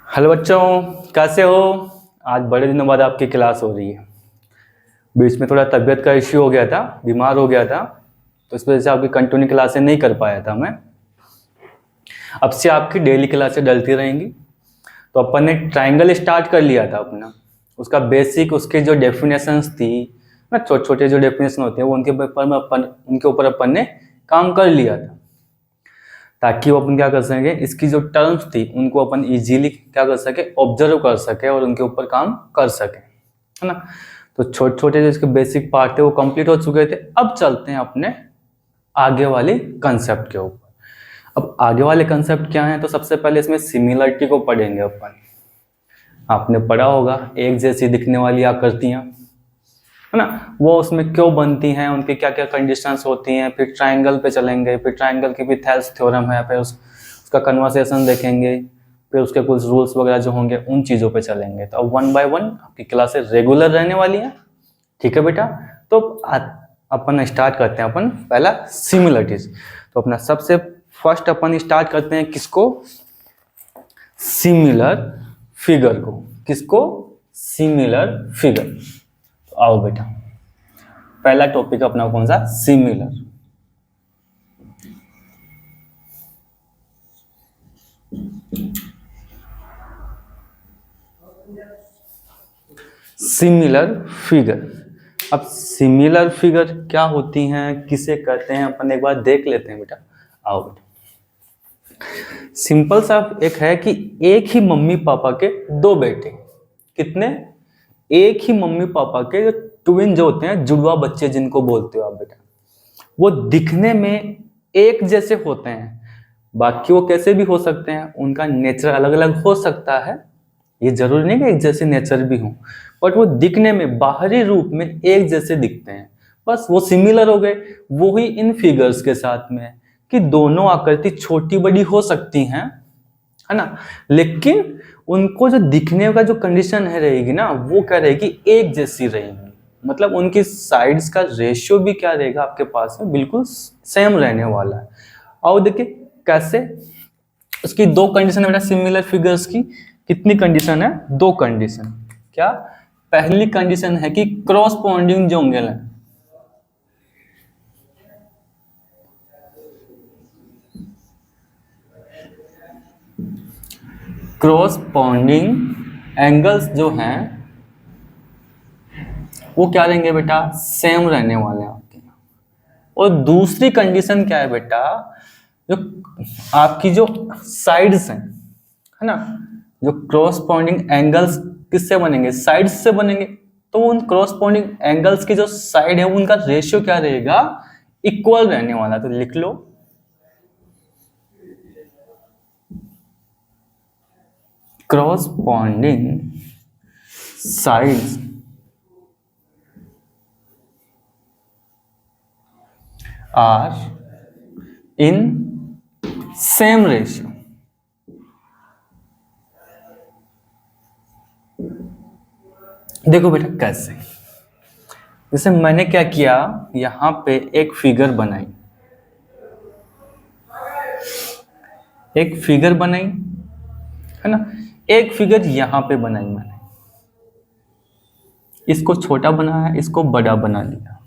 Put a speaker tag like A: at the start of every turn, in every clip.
A: Hello बच्चों, कैसे हो। आज बड़े दिनों बाद आपकी क्लास हो रही है। बीच में थोड़ा तबीयत का इश्यू हो गया था, बीमार हो गया था, तो इस वजह से आपकी कंटिन्यू क्लासें नहीं कर पाया था मैं। अब से आपकी डेली क्लासें डलती रहेंगी। तो अपन ने ट्राइंगल स्टार्ट कर लिया था अपना, उसका बेसिक, उसकी जो डेफिनेशंस थी ना, छोटे छोटे जो डेफिनेशन होते हैं वो उनके ऊपर अपन ने काम कर लिया था, ताकि वो अपन क्या कर सके, इसकी जो टर्म्स थी उनको अपन इजीली क्या कर सके, ऑब्जर्व कर सके और उनके ऊपर काम कर सके, है ना। तो छोटे छोटे जो इसके बेसिक पार्ट थे वो कंप्लीट हो चुके थे। अब चलते हैं अपने आगे वाले कंसेप्ट के ऊपर। अब आगे वाले कंसेप्ट क्या है, तो सबसे पहले इसमें सिमिलरिटी को पढ़ेंगे अपन। आपने पढ़ा होगा एक जैसी दिखने वाली आकृतियां, है ना, वो उसमें क्यों बनती हैं, उनके क्या क्या कंडीशंस होती हैं। फिर ट्राइंगल पे चलेंगे, फिर ट्राइंगल की भी थेल्स थ्योरम है, फिर उसका कन्वर्सेशन देखेंगे, फिर उसके कुछ रूल्स वगैरह जो होंगे उन चीज़ों पे चलेंगे। तो अब 1 बाय 1 आपकी क्लासेस रेगुलर रहने वाली हैं, ठीक है बेटा। तो अपन स्टार्ट करते हैं, अपन पहला सिमिलरिटीज। तो अपना सबसे फर्स्ट अपन स्टार्ट करते हैं किसको, सिमिलर फिगर को। किसको, सिमिलर फिगर। तो आओ बेटा, पहला टॉपिक अपना कौन सा, सिमिलर। Similar figure. अब सिमिलर फिगर क्या होती हैं, किसे कहते हैं, अपन एक बार देख लेते हैं बेटा। आओ बेटा, सिंपल सा एक है कि एक ही मम्मी पापा के दो बेटे। कितने, एक ही मम्मी पापा के जो ट्विन जो होते हैं, जुड़वा बच्चे जिनको बोलते हो आप बेटा, वो दिखने में एक जैसे होते हैं। बाकी वो कैसे भी हो सकते हैं, उनका नेचर अलग अलग हो सकता है, ये जरूरी नहीं कि एक जैसे नेचर भी हो, बट वो दिखने में बाहरी रूप में एक जैसे दिखते हैं, बस वो सिमिलर हो गए। वो ही इन फिगर्स के साथ में है कि दोनों आकृति छोटी बड़ी हो सकती हैं, है ना, लेकिन उनको जो दिखने का जो कंडीशन है रहेगी ना, वो क्या रहेगी, एक जैसी रहेगी। मतलब उनकी साइड्स का रेशियो भी क्या रहेगा आपके पास में, बिल्कुल सेम रहने वाला है। और देखिए कैसे, उसकी दो कंडीशन है बेटा सिमिलर फिगर्स की। कितनी कंडीशन है, दो कंडीशन। क्या, पहली कंडीशन है कि क्रॉसपोंडिंग जो एंगल है, क्रॉसपोंडिंग एंगल्स जो हैं वो क्या रहेंगे बेटा, सेम रहने वाले हैं आपके। और दूसरी कंडीशन क्या है बेटा, जो आपकी जो साइड्स हैं, है ना, जो क्रॉसपोंडिंग एंगल्स किससे बनेंगे, साइड्स से बनेंगे। तो उन क्रॉसपोंडिंग एंगल्स की जो साइड है उनका रेशियो क्या रहेगा, इक्वल रहने वाला। तो लिख लो, corresponding sides are in same ratio. देखो बेटा कैसे, जैसे मैंने क्या किया, यहां पे एक फिगर बनाई, एक फिगर बनाई, है ना, एक फिगर यहां पे बनाई मैंने, इसको छोटा बनाया, इसको बड़ा बना लिया।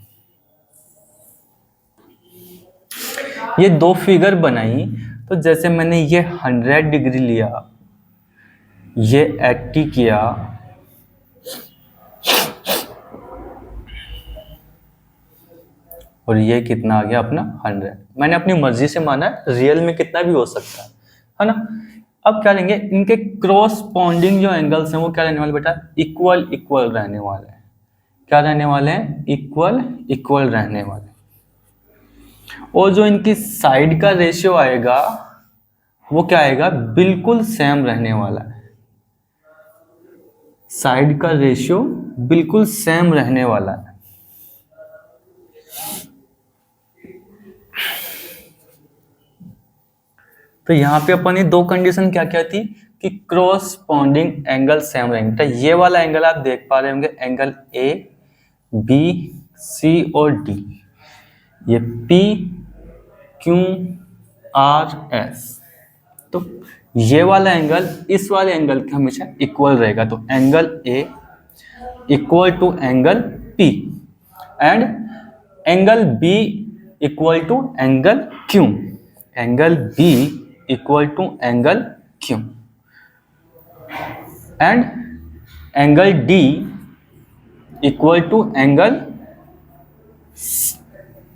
A: ये दो फिगर बनाई, तो जैसे मैंने ये 100 डिग्री लिया, ये 80 किया, और ये कितना आ गया अपना 100। मैंने अपनी मर्जी से माना है, रियल में कितना भी हो सकता है ना। अब क्या लेंगे, इनके क्रॉसपोंडिंग जो एंगल्स हैं वो क्या रहने वाले बेटा, इक्वल इक्वल रहने वाले हैं। क्या रहने वाले हैं, इक्वल इक्वल रहने वाले। और जो इनकी साइड का रेशियो आएगा वो क्या आएगा, बिल्कुल सेम रहने वाला है। साइड का रेशियो बिल्कुल सेम रहने वाला है। तो यहाँ पे अपन ने दो कंडीशन क्या क्या थी कि क्रॉसपोंडिंग एंगल सेम रहेंगे। तो ये वाला एंगल आप देख पा रहे होंगे, एंगल ए बी सी और डी, ये पी क्यू आर एस। तो ये वाला एंगल इस वाले एंगल के हमेशा इक्वल रहेगा, तो angle A equal to angle P and angle B equal to angle Q, angle B equal to angle Q and angle D equal to angle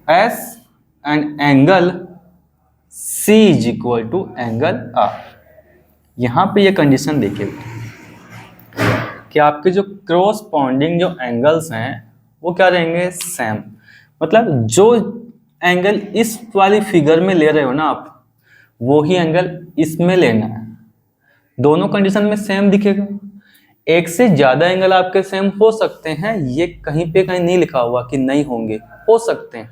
A: S and angle C is equal to angle R. यहां पे ये condition देखिए कि आपके जो corresponding जो angles हैं वो क्या रहेंगे, सेम। मतलब जो एंगल इस वाली फिगर में ले रहे हो ना आप, वो ही एंगल इसमें लेना है। दोनों कंडीशन में सेम दिखेगा। एक से ज्यादा एंगल आपके सेम हो सकते हैं, ये कहीं पे कहीं नहीं लिखा हुआ कि नहीं होंगे, हो सकते हैं,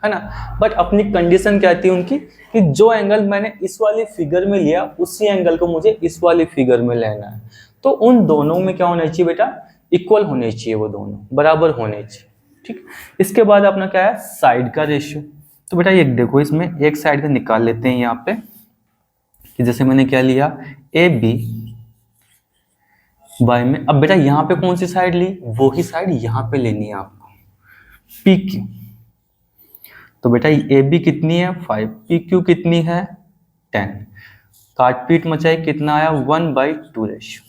A: है ना। बट अपनी कंडीशन क्या थी उनकी कि जो एंगल मैंने इस वाली फिगर में लिया उसी एंगल को मुझे इस वाली फिगर में लेना है। तो उन दोनों में क्या होना चाहिए बेटा, इक्वल होने चाहिए, वो दोनों बराबर होने चाहिए। ठीक, इसके बाद अपना क्या है, साइड का रेशियो। तो बेटा ये देखो, इसमें एक साइड का निकाल लेते हैं यहाँ पे कि जैसे मैंने क्या लिया, ए बी बाय में। अब बेटा यहाँ पे कौन सी साइड ली, वो ही साइड यहाँ पे लेनी है आपको, पी क्यू। तो बेटा ए बी कितनी है 5, पी क्यू कितनी है 10, काट पीट मचाई कितना आया 1/2 रेशियो।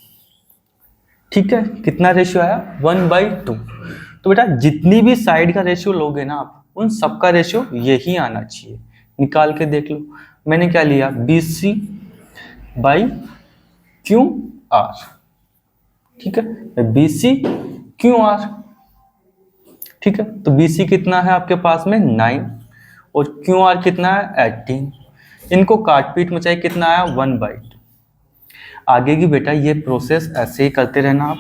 A: ठीक है, कितना रेशियो आया 1/2। तो बेटा जितनी भी साइड का रेशियो लोगे ना आप, उन सबका रेशियो यही आना चाहिए। निकाल के देख लो, मैंने क्या लिया BC बाई क्यू आर। ठीक है, BC क्यू आर। ठीक है, तो BC कितना है आपके पास में 9 और क्यू आर कितना है 18। इनको काट पीट मचाई कितना आया 1/2। आगे की बेटा ये प्रोसेस ऐसे ही करते रहना आप,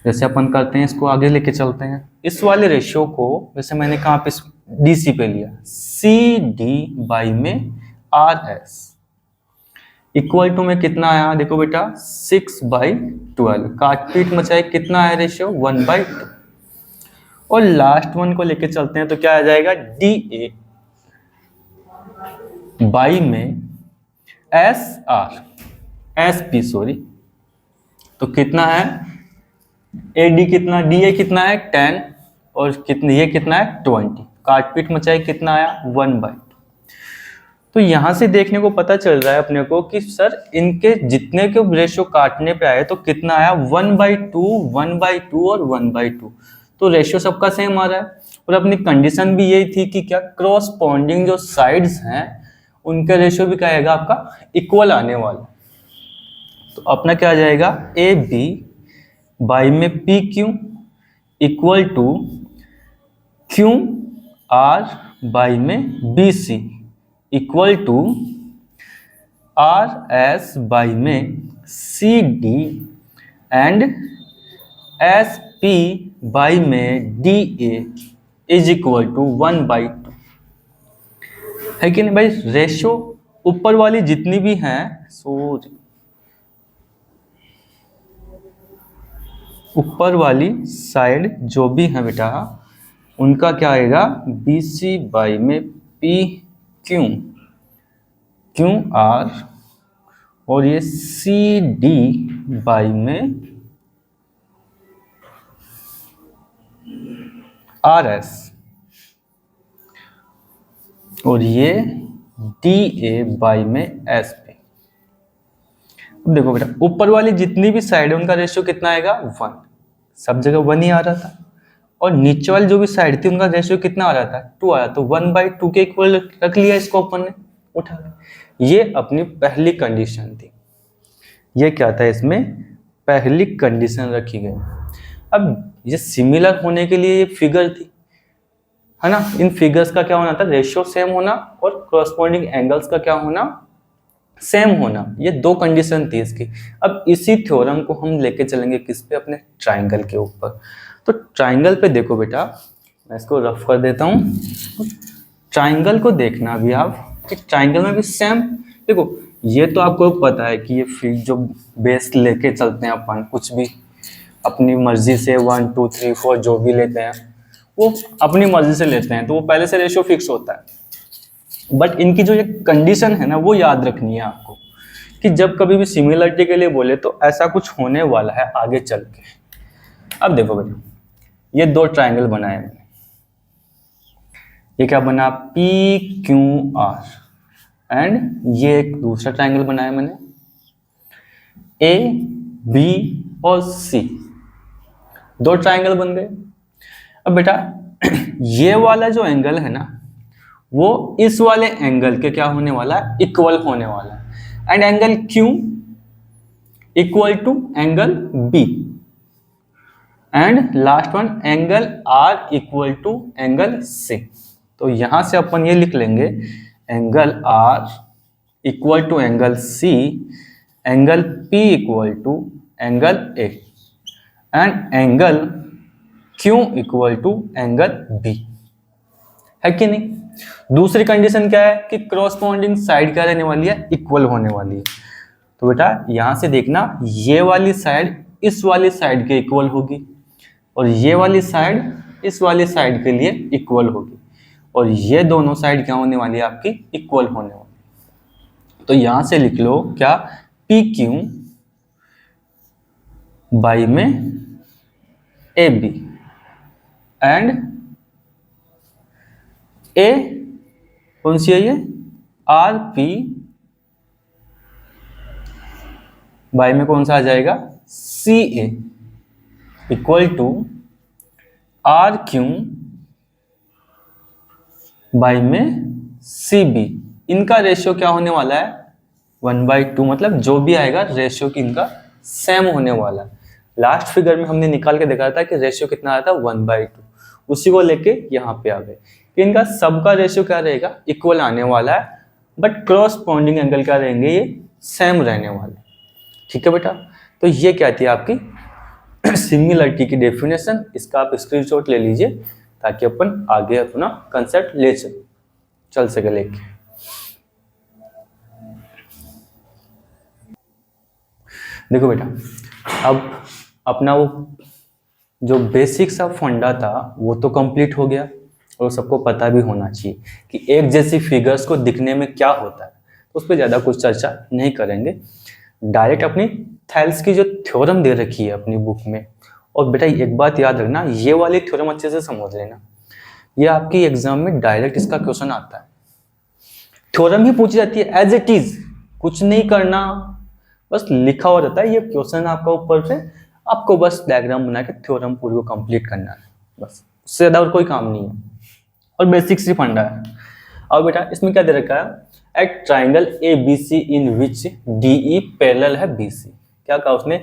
A: जैसे अपन करते हैं, इसको आगे लेके चलते हैं। इस वाले रेशियो को जैसे मैंने कहा पे DC पे लिया, CD बाई में RS इक्वल टू में कितना आया, देखो बेटा 6/12। काट पीट मचाए कितना आया रेशियो 1/2। और लास्ट वन को लेके चलते हैं तो क्या आ जाएगा DA बाई में SP सॉरी। तो कितना है AD कितना, DA कितना है 10 और कितने ये कितना है 20। काट पीट मचाए कितना आया 1/2। तो यहां से देखने को पता चल रहा है अपने को कि सर इनके जितने के रेशियो काटने पे आए तो कितना आया 1/2, 1/2 और 1/2। तो रेशियो सबका सेम आ रहा है। और अपनी कंडीशन भी यही थी कि क्या क्रॉसपॉन्डिंग जो साइड्स हैं उनका रेशियो भी क्या आएगा आपका इक्वल आने वाला। तो अपना क्या आ जाएगा AB बाई में PQ equal to QR by में BC equal to RS by में CD एंड SP बाई में DA इज इक्वल टू 1/2। है कि नहीं भाई। रेशियो ऊपर वाली जितनी भी हैं, सॉरी ऊपर वाली साइड जो भी है बेटा उनका क्या आएगा BC बाई में PQ QR और ये CD बाई में RS और ये DA बाई में SP। देखो बेटा ऊपर वाली जितनी भी साइड है उनका रेशियो कितना आएगा 1, सब जगह 1 ही आ रहा था। और नीचे वाली जो भी साइड थी उनका रेशियो कितना आ रहा था 2 आ रहा, तो 1/2 के इक्वल रख लिया इसको अपन ने, उठा लिया। ये अपनी पहली कंडीशन थी। ये क्या था, इसमें पहली कंडीशन रखी गई। अब ये सिमिलर होने के लिए ये फिगर थी, है ना। इन फिगर्स का क्या होना था, रेशियो सेम होना और कॉरस्पॉन्डिंग एंगल्स का क्या होना, सेम होना। ये दो कंडीशन थी इसकी। अब इसी थ्योरम को हम लेके चलेंगे किस पे, अपने ट्राइंगल के ऊपर। तो ट्राइंगल पे देखो बेटा, मैं इसको रफ कर देता हूँ। ट्राइंगल को देखना अभी आप कि ट्राइंगल में भी सेम। देखो ये तो आपको पता है कि ये जो बेस लेके चलते हैं अपन, कुछ भी अपनी मर्जी से 1 2 3 4 जो भी लेते हैं वो अपनी मर्जी से लेते हैं, तो वो पहले से रेशियो फिक्स होता है। बट इनकी जो ये कंडीशन है ना वो याद रखनी है आपको। कि जब कभी भी सिमिलरिटी के लिए बोले तो ऐसा कुछ होने वाला है आगे चल के। अब देखो बेटा, ये दो ट्राइंगल बनाए मैंने, ये क्या बना पी क्यू आर, एंड ये एक दूसरा ट्राइंगल बनाया मैंने ए बी और सी, दो ट्राइंगल बन गए। अब बेटा ये वाला जो एंगल है ना वो इस वाले एंगल के क्या होने वाला है, इक्वल होने वाला है, and angle Q equal to angle B, and last one angle R equal to angle C. तो यहां से अपन ये लिख लेंगे angle R equal to angle C, angle P equal to angle A, and angle Q equal to angle B, है कि नहीं। दूसरी कंडीशन क्या है कि क्रॉसपोंडिंग साइड क्या रहने वाली है, इक्वल होने वाली है। तो बेटा यहां से देखना ये वाली साइड इस वाली साइड के इक्वल होगी और ये वाली साइड इस वाली साइड के लिए इक्वल होगी, और ये दोनों साइड क्या होने वाली है आपकी, इक्वल होने वाली। तो यहां से लिख लो क्या, पी क्यू बाई में ए बी, एंड ए कौन सी है ये, आर पी बाई में कौन सा आ जाएगा, C A equal to R Q by में सी बी। इनका रेशियो क्या होने वाला है, 1/2, मतलब जो भी आएगा रेशियो की इनका सेम होने वाला है। लास्ट फिगर में हमने निकाल के देखा था कि रेशियो कितना आया था, 1/2, उसी को लेके यहाँ पे आ गए कि इनका सबका रेशियो क्या रहेगा, इक्वल आने वाला है, बट क्रॉसपोंडिंग एंगल क्या रहेंगे, ये सेम रहने वाले। ठीक है बेटा, तो ये क्या थी आपकी सिमिलरिटी की डेफिनेशन। इसका आप स्क्रीनशॉट ले लीजिए ताकि अपन आगे अपना कंसेप्ट ले चल सके लेके। देखो बेटा, अब अपना वो जो बेसिक सा फंडा था वो तो कंप्लीट हो गया, और सबको पता भी होना चाहिए कि एक जैसी फिगर्स को दिखने में क्या होता है। तो उस पर ज़्यादा कुछ चर्चा नहीं करेंगे, डायरेक्ट अपनी थेल्स की जो थ्योरम दे रखी है अपनी बुक में। और बेटा एक बात याद रखना, ये वाली थ्योरम अच्छे से समझ लेना, ये आपकी एग्जाम में डायरेक्ट इसका क्वेश्चन आता है। थ्योरम ही पूछी जाती है एज इट इज, कुछ नहीं करना, बस लिखा हुआ रहता है ये क्वेश्चन आपका ऊपर से, आपको बस डायग्राम बना के थ्योरम पूरी को कंप्लीट करना है, बस उससे ज़्यादा और कोई काम नहीं है, और बेसिक सी फंडा है। अब बेटा इसमें क्या दे रखा है, at triangle A B C in which D E parallel है बी सी। क्या कहा उसने,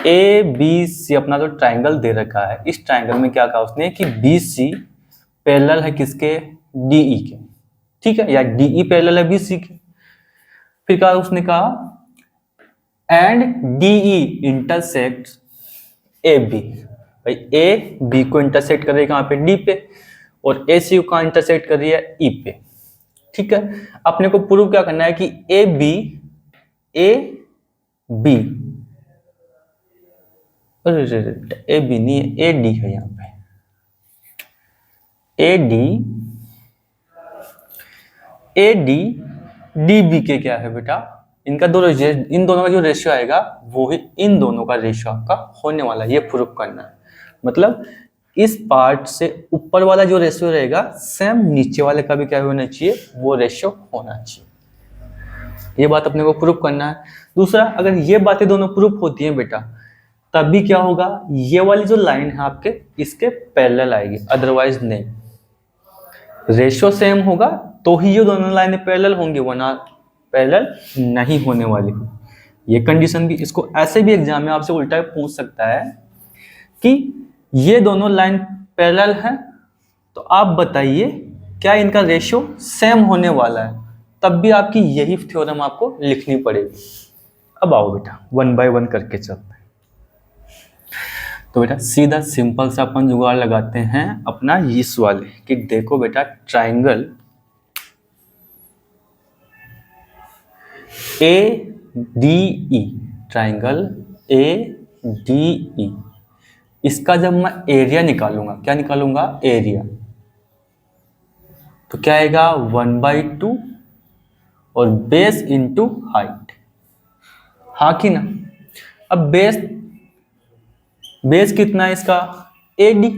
A: ए बी सी अपना जो ट्राइंगल दे रखा है, इस ट्राइंगल में क्या कहा उसने कि बी सी पैरेलल है किसके, डी ई के, ठीक है, या डी ई पैरेलल है बी सी के। फिर कहा उसने कहा and D E intersect A B, भाई ए बी को इंटरसेक्ट कर रही है कहाँ पे, डी पे, और ए सी को कहाँ इंटरसेक्ट कर रही है, ई पे। ठीक है, अपने को प्रूव क्या करना है कि ए बी नहीं है, ए डी है यहाँ पे, ए डी डी बी के क्या है बेटा, इनका इन दोनों का जो रेशियो आएगा वो ही इन दोनों का रेशियो आपका होने वाला है, ये प्रूव करना है। मतलब इस पार्ट से ऊपर वाला जो रेशियो रहेगा सेम नीचे वाले का भी क्या होना चाहिए, वो रेशियो होना चाहिए। ये बात अपने को प्रूव करना है। दूसरा, अगर ये बातें दोनों प्रूव होती हैं बेटा, तब भी क्या होगा, ये वाली जो लाइन है आपके इसके पैरेलल आएगी, अदरवाइज नहीं। रेशियो सेम होगा तो ही ये दोनों लाइनें पैरेलल होंगी, वरना पैरेलल नहीं होने वाली। ये कंडीशन भी, इसको ऐसे भी एग्जाम में आपसे उल्टा पूछ सकता है कि ये दोनों लाइन पैरेलल हैं, तो आप बताइए क्या इनका रेशियो सेम होने वाला है, तब भी आपकी यही थ्योरम आपको लिखनी पड़ेगी। अब आओ बेटा 1 बाय 1 करके चलते हैं। तो बेटा सीधा सिंपल सा अपन जुगाड़ लगाते हैं अपना इस वाले कि देखो बेटा, triangle A D E, triangle A D ई, इसका जब मैं एरिया निकालूंगा, क्या निकालूंगा, एरिया, तो क्या आएगा 1/2 और बेस इंटू हाइट। हाँ कि ना। अब बेस बेस कितना है इसका, ए डी,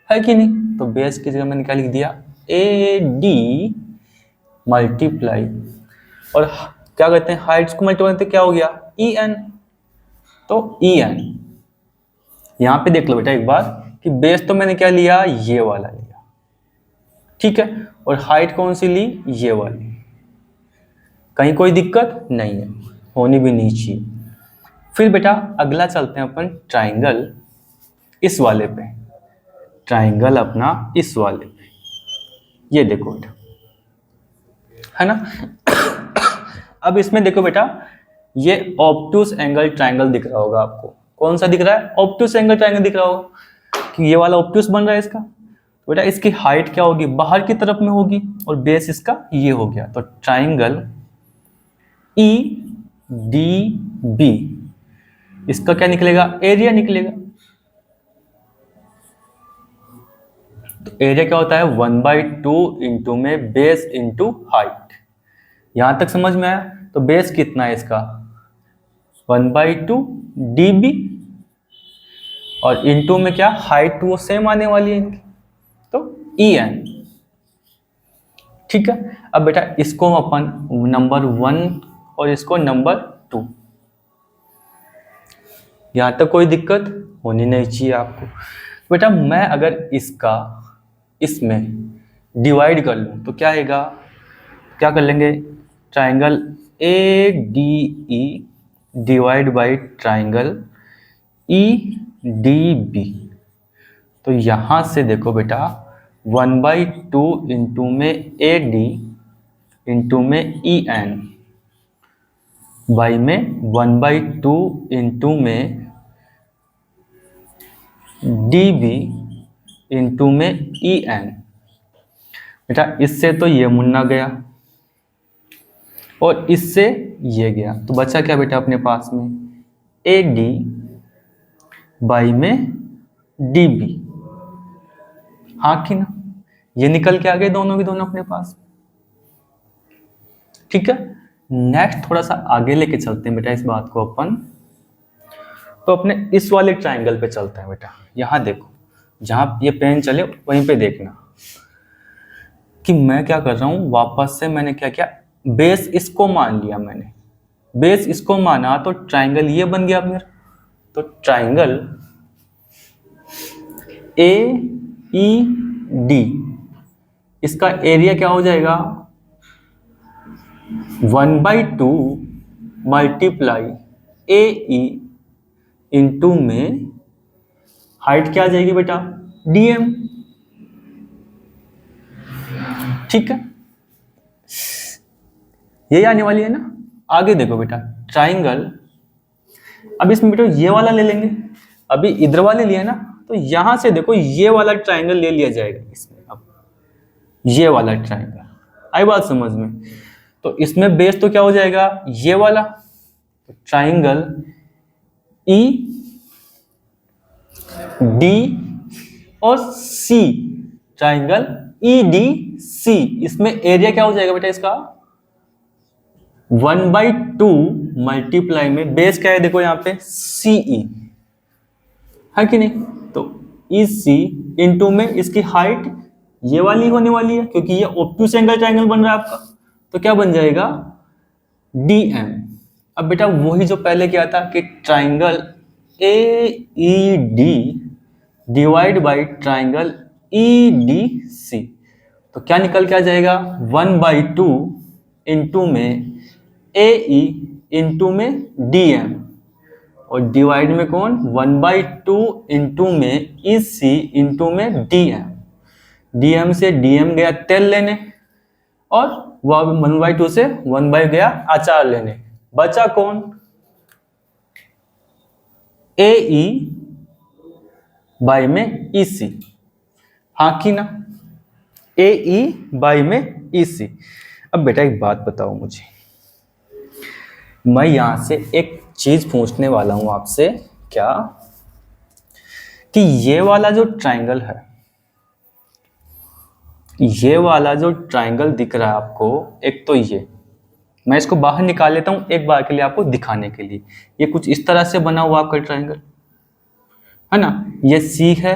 A: है कि नहीं। तो बेस की जगह मैंने क्या लिख दिया, ए डी मल्टीप्लाई, और क्या कहते हैं हाइट्स को मल्टीप्लाई करते क्या हो गया, ई एन। तो ई एन यहां पे देख लो बेटा एक बार कि बेस तो मैंने क्या लिया, ये वाला लिया, ठीक है, और हाइट कौन सी ली, ये वाली। कहीं कोई दिक्कत नहीं है, होनी भी नहीं चाहिए। फिर बेटा अगला चलते हैं अपन ट्राइंगल इस वाले पे, ट्राइंगल अपना इस वाले पे, ये देखो बेटा, है ना। अब इसमें देखो बेटा, ये ऑब्टूस एंगल ट्राइंगल दिख रहा होगा आपको। कौन सा दिख रहा है, ऑब्टूस एंगल ट्राइंगल दिख रहा होगा कि ये वाला ऑब्टूस बन रहा है इसका। तो बेटा इसकी हाइट क्या होगी, बाहर की तरफ में होगी, और बेस इसका ये हो गया। तो ट्राइंगल ई डी बी, इसका क्या निकलेगा, एरिया निकलेगा। तो एरिया क्या होता है, 1/2 इंटू में बेस इंटू हाइट। यहां तक समझ में आया। तो बेस कितना है इसका, 1/2 dB, और इंटू में क्या, हाइट वो सेम आने वाली है इनकी, तो ई एन, ठीक है। अब बेटा इसको अपन नंबर 1 और इसको नंबर 2, यहां तक कोई दिक्कत होनी नहीं चाहिए आपको। बेटा मैं अगर इसका इसमें डिवाइड कर लूं तो क्या आएगा, क्या कर लेंगे, triangle A D E divide by triangle E D B. तो यहां से देखो बेटा 1/2 इंटू में ए डी इंटू में ई एन बाई में 1/2 इंटू में डी बी इंटू में ई एन। बेटा इससे तो ये मुन्ना गया और इससे ये गया, तो बचा क्या बेटा अपने पास में, ए डी बाई में डी बी, हाँ कि ना। ये निकल के आ गए दोनों के दोनों अपने पास, ठीक है। नेक्स्ट थोड़ा सा आगे लेके चलते हैं बेटा इस बात को अपन, तो अपने इस वाले ट्राइंगल पे चलते हैं बेटा। यहां देखो जहां ये पेन चले वहीं पे देखना कि मैं क्या कर रहा हूं, वापस से मैंने क्या किया, बेस इसको मान लिया मैंने, बेस इसको माना तो ट्राइंगल ये बन गया मेरा। तो ट्राइंगल ए ई डी, इसका एरिया क्या हो जाएगा, 1/2 मल्टीप्लाई ए ई इंटू में हाइट क्या आ जाएगी बेटा, डीएम, ठीक है। यही आने वाली है ना। आगे देखो बेटा ट्राइंगल, अब इसमें बेटा ये वाला ले लेंगे, अभी इधर वाले लिया ना, तो यहां से देखो ये वाला ट्राइंगल ले लिया जाएगा इसमें। अब ये वाला ट्राइंगल आई बात समझ में। तो इसमें बेस तो क्या हो जाएगा, ये वाला, तो ट्राइंगल ई डी और सी, ट्राइंगल ई डी सी, इसमें एरिया क्या हो जाएगा बेटा इसका, 1/2 मल्टीप्लाई में बेस क्या है देखो यहाँ पे सीई, है कि नहीं। तो ई सी इंटू में इसकी हाइट ये वाली होने वाली है क्योंकि ये ऑब्टूस एंगल ट्राइंगल बन रहा है आपका, तो क्या बन जाएगा, डी एम। अब बेटा वही जो पहले क्या था कि triangle A E D divide by triangle E D C, तो क्या निकल के आ जाएगा, 1/2 इंटू में ए ई इंटू में डी एम, और डिवाइड में कौन, 1/2 इंटू में ई सी इंटू में डी एम। डी एम से डी एम गया तेल लेने, और 1/2 से 1/2 गया अचार लेने, बचा कौन, ए ई बाई में ई सी, हाँ कि ना, ए ई बाई में ई सी। अब बेटा एक बात बताओ मुझे, मैं यहां से एक चीज पूछने वाला हूं आपसे, क्या कि ये वाला जो ट्राइंगल है, ये वाला जो ट्राइंगल दिख रहा है आपको, एक तो ये, मैं इसको बाहर निकाल लेता हूँ एक बार के लिए आपको दिखाने के लिए। ये कुछ इस तरह से बना हुआ आपका ट्राइंगल है ना, ये सी है,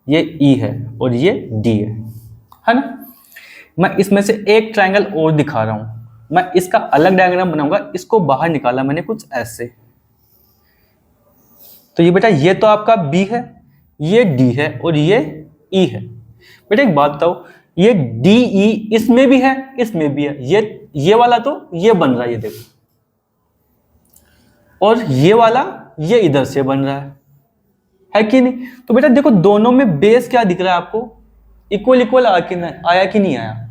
A: ये ई है और ये डी है ना। मैं इसमें से एक ट्राइंगल और दिखा रहा हूं, मैं इसका अलग डायग्राम बनाऊंगा। इसको बाहर निकाला मैंने कुछ ऐसे, तो ये बेटा ये तो आपका बी है, ये डी है और ये ई है। बेटा एक बात बताओ, ये डी ई इसमें भी है इसमें भी है, ये वाला तो ये बन रहा है, ये देखो, और ये वाला ये इधर से बन रहा है कि नहीं। तो बेटा देखो दोनों में बेस क्या दिख रहा है आपको, इक्वल इक्वल आया कि नहीं आया।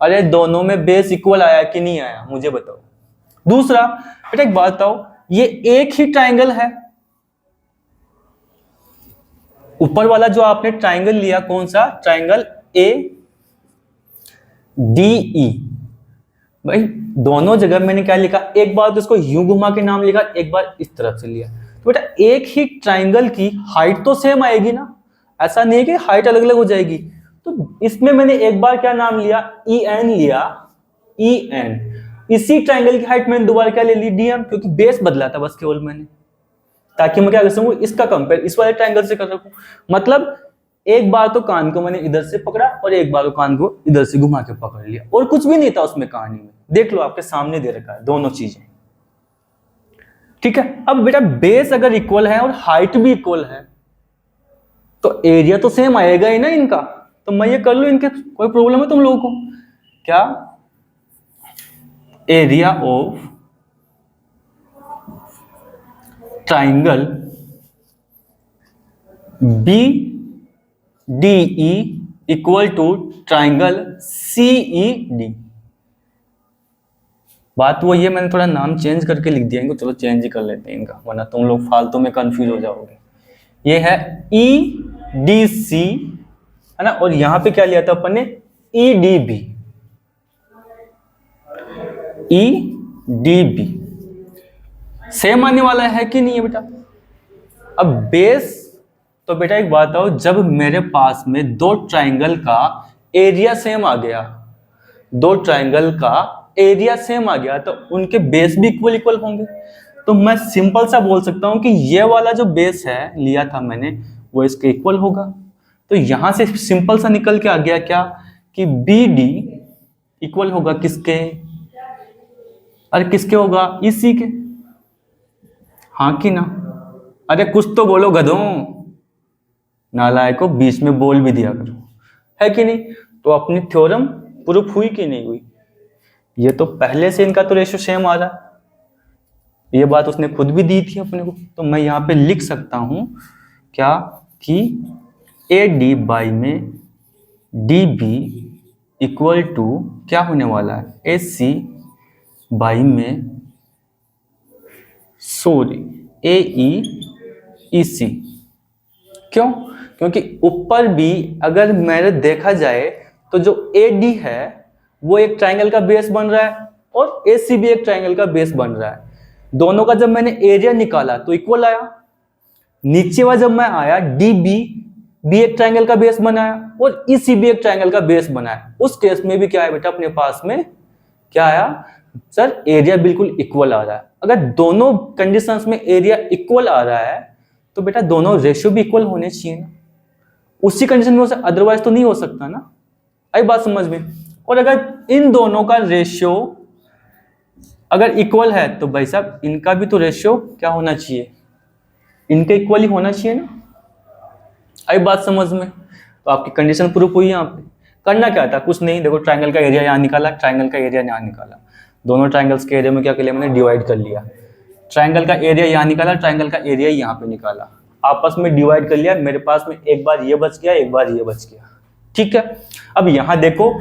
A: अरे दोनों में बेस इक्वल आया कि नहीं आया, मुझे बताओ। दूसरा बेटा एक बात बताओ, ये एक ही ट्राइंगल है, ऊपर वाला जो आपने ट्राइंगल लिया कौन सा, ट्राइंगल ए डी ई। भाई दोनों जगह मैंने क्या लिखा, एक बार तो इसको यूं घुमा के नाम लिखा, एक बार इस तरफ से लिया। तो बेटा एक ही ट्राइंगल की हाइट तो सेम आएगी ना, ऐसा नहीं है कि हाइट अलग अलग हो जाएगी। तो इसमें मैंने एक बार क्या नाम लिया, ई एन लिया, ई एन। इसी ट्राइंगल की हाइट मैंने दोबारा क्या ले ली, डी एम, क्योंकि बेस बदला था बस केवल मैंने, ताकि मैं क्या कर सकूं, इसका कंपेयर इस वाले ट्राइंगल से कर सकूं। मतलब एक बार तो कान को मैंने इधर से पकड़ा और एक बार तो कान को इधर से घुमा के पकड़ लिया, और कुछ भी नहीं था उसमें कहानी में। देख लो आपके सामने दे रखा है दोनों चीजें, ठीक है। अब बेटा बेस अगर इक्वल है और हाइट भी इक्वल है तो एरिया तो सेम आएगा ही ना इनका। तो मैं ये कर लूं, इनके कोई प्रॉब्लम है तुम लोगों को क्या, area of triangle B D E equal to triangle C E D. बात वो ये, मैंने थोड़ा नाम चेंज करके लिख दिया इनको, चलो चेंज ही कर लेते हैं इनका, वरना तुम लोग फालतू में कंफ्यूज हो जाओगे। ये है ई डी सी है ना, और यहां पे क्या लिया था अपन ने, E D B, E D B same आने वाला है कि नहीं है बेटा। अब बेस, तो बेटा एक बात आओ, जब मेरे पास में दो ट्राइंगल का एरिया सेम आ गया, दो ट्राइंगल का एरिया सेम आ गया, तो उनके बेस भी इक्वल इक्वल होंगे। तो मैं सिंपल सा बोल सकता हूं कि ये वाला जो बेस है लिया था मैंने, वो इसके इक्वल होगा। तो यहां से सिंपल सा निकल के आ गया क्या, कि बी डी इक्वल होगा किसके, अरे किसके होगा, इसी के, हाँ कि ना। अरे कुछ तो बोलो गधों, नालायक को बीच में बोल भी दिया करो, है कि नहीं। तो अपनी थ्योरम प्रूफ हुई कि नहीं हुई। ये तो पहले से इनका तो रेशियो सेम आ रहा है, ये बात उसने खुद भी दी थी अपने को। तो मैं यहाँ पे लिख सकता हूं क्या, कि ए डी बाई में डी बी इक्वल टू क्या होने वाला है, ए सी बाई में, सॉरी, ए ई सी। क्यों, क्योंकि ऊपर भी अगर मेरे देखा जाए तो जो ए डी है वो एक ट्राइंगल का बेस बन रहा है और ए सी भी एक ट्राइंगल का बेस बन रहा है। दोनों का जब मैंने एरिया निकाला तो इक्वल आया। नीचे वाला जब मैं आया, डी बी भी एक ट्राइंगल का बेस बनाया और ई सी भी एक ट्राइंगल का बेस बनाया। उस केस में भी क्या है बेटा, अपने पास में क्या आया सर, एरिया बिल्कुल इक्वल आ रहा है। अगर दोनों कंडीशंस में एरिया इक्वल आ रहा है तो बेटा दोनों रेशियो भी इक्वल होने चाहिए ना, उसी कंडीशन में हो सकता, अदरवाइज तो नहीं हो सकता ना। आई बात समझ में। और अगर इन दोनों का रेशियो अगर इक्वल है तो भाई साहब इनका भी तो रेशियो क्या होना चाहिए, इनके इक्वल ही होना चाहिए ना। आई बात समझ में। तो आपकी कंडीशन प्रूफ हुई। यहाँ पे करना क्या था, कुछ नहीं, देखो ट्राइंगल का एरिया यहाँ निकाला, ट्राइंगल का एरिया यहाँ निकाला, दोनों ट्राइंगल्स के एरिया में क्या कर लिया मैंने, डिवाइड कर लिया। ट्राइंगल का एरिया यहाँ निकाला, ट्राइंगल का एरिया यहाँ पे निकाला, आपस में डिवाइड कर लिया। मेरे पास में एक बार ये बच गया, एक बार ये बच गया, ठीक है। अब यहाँ देखो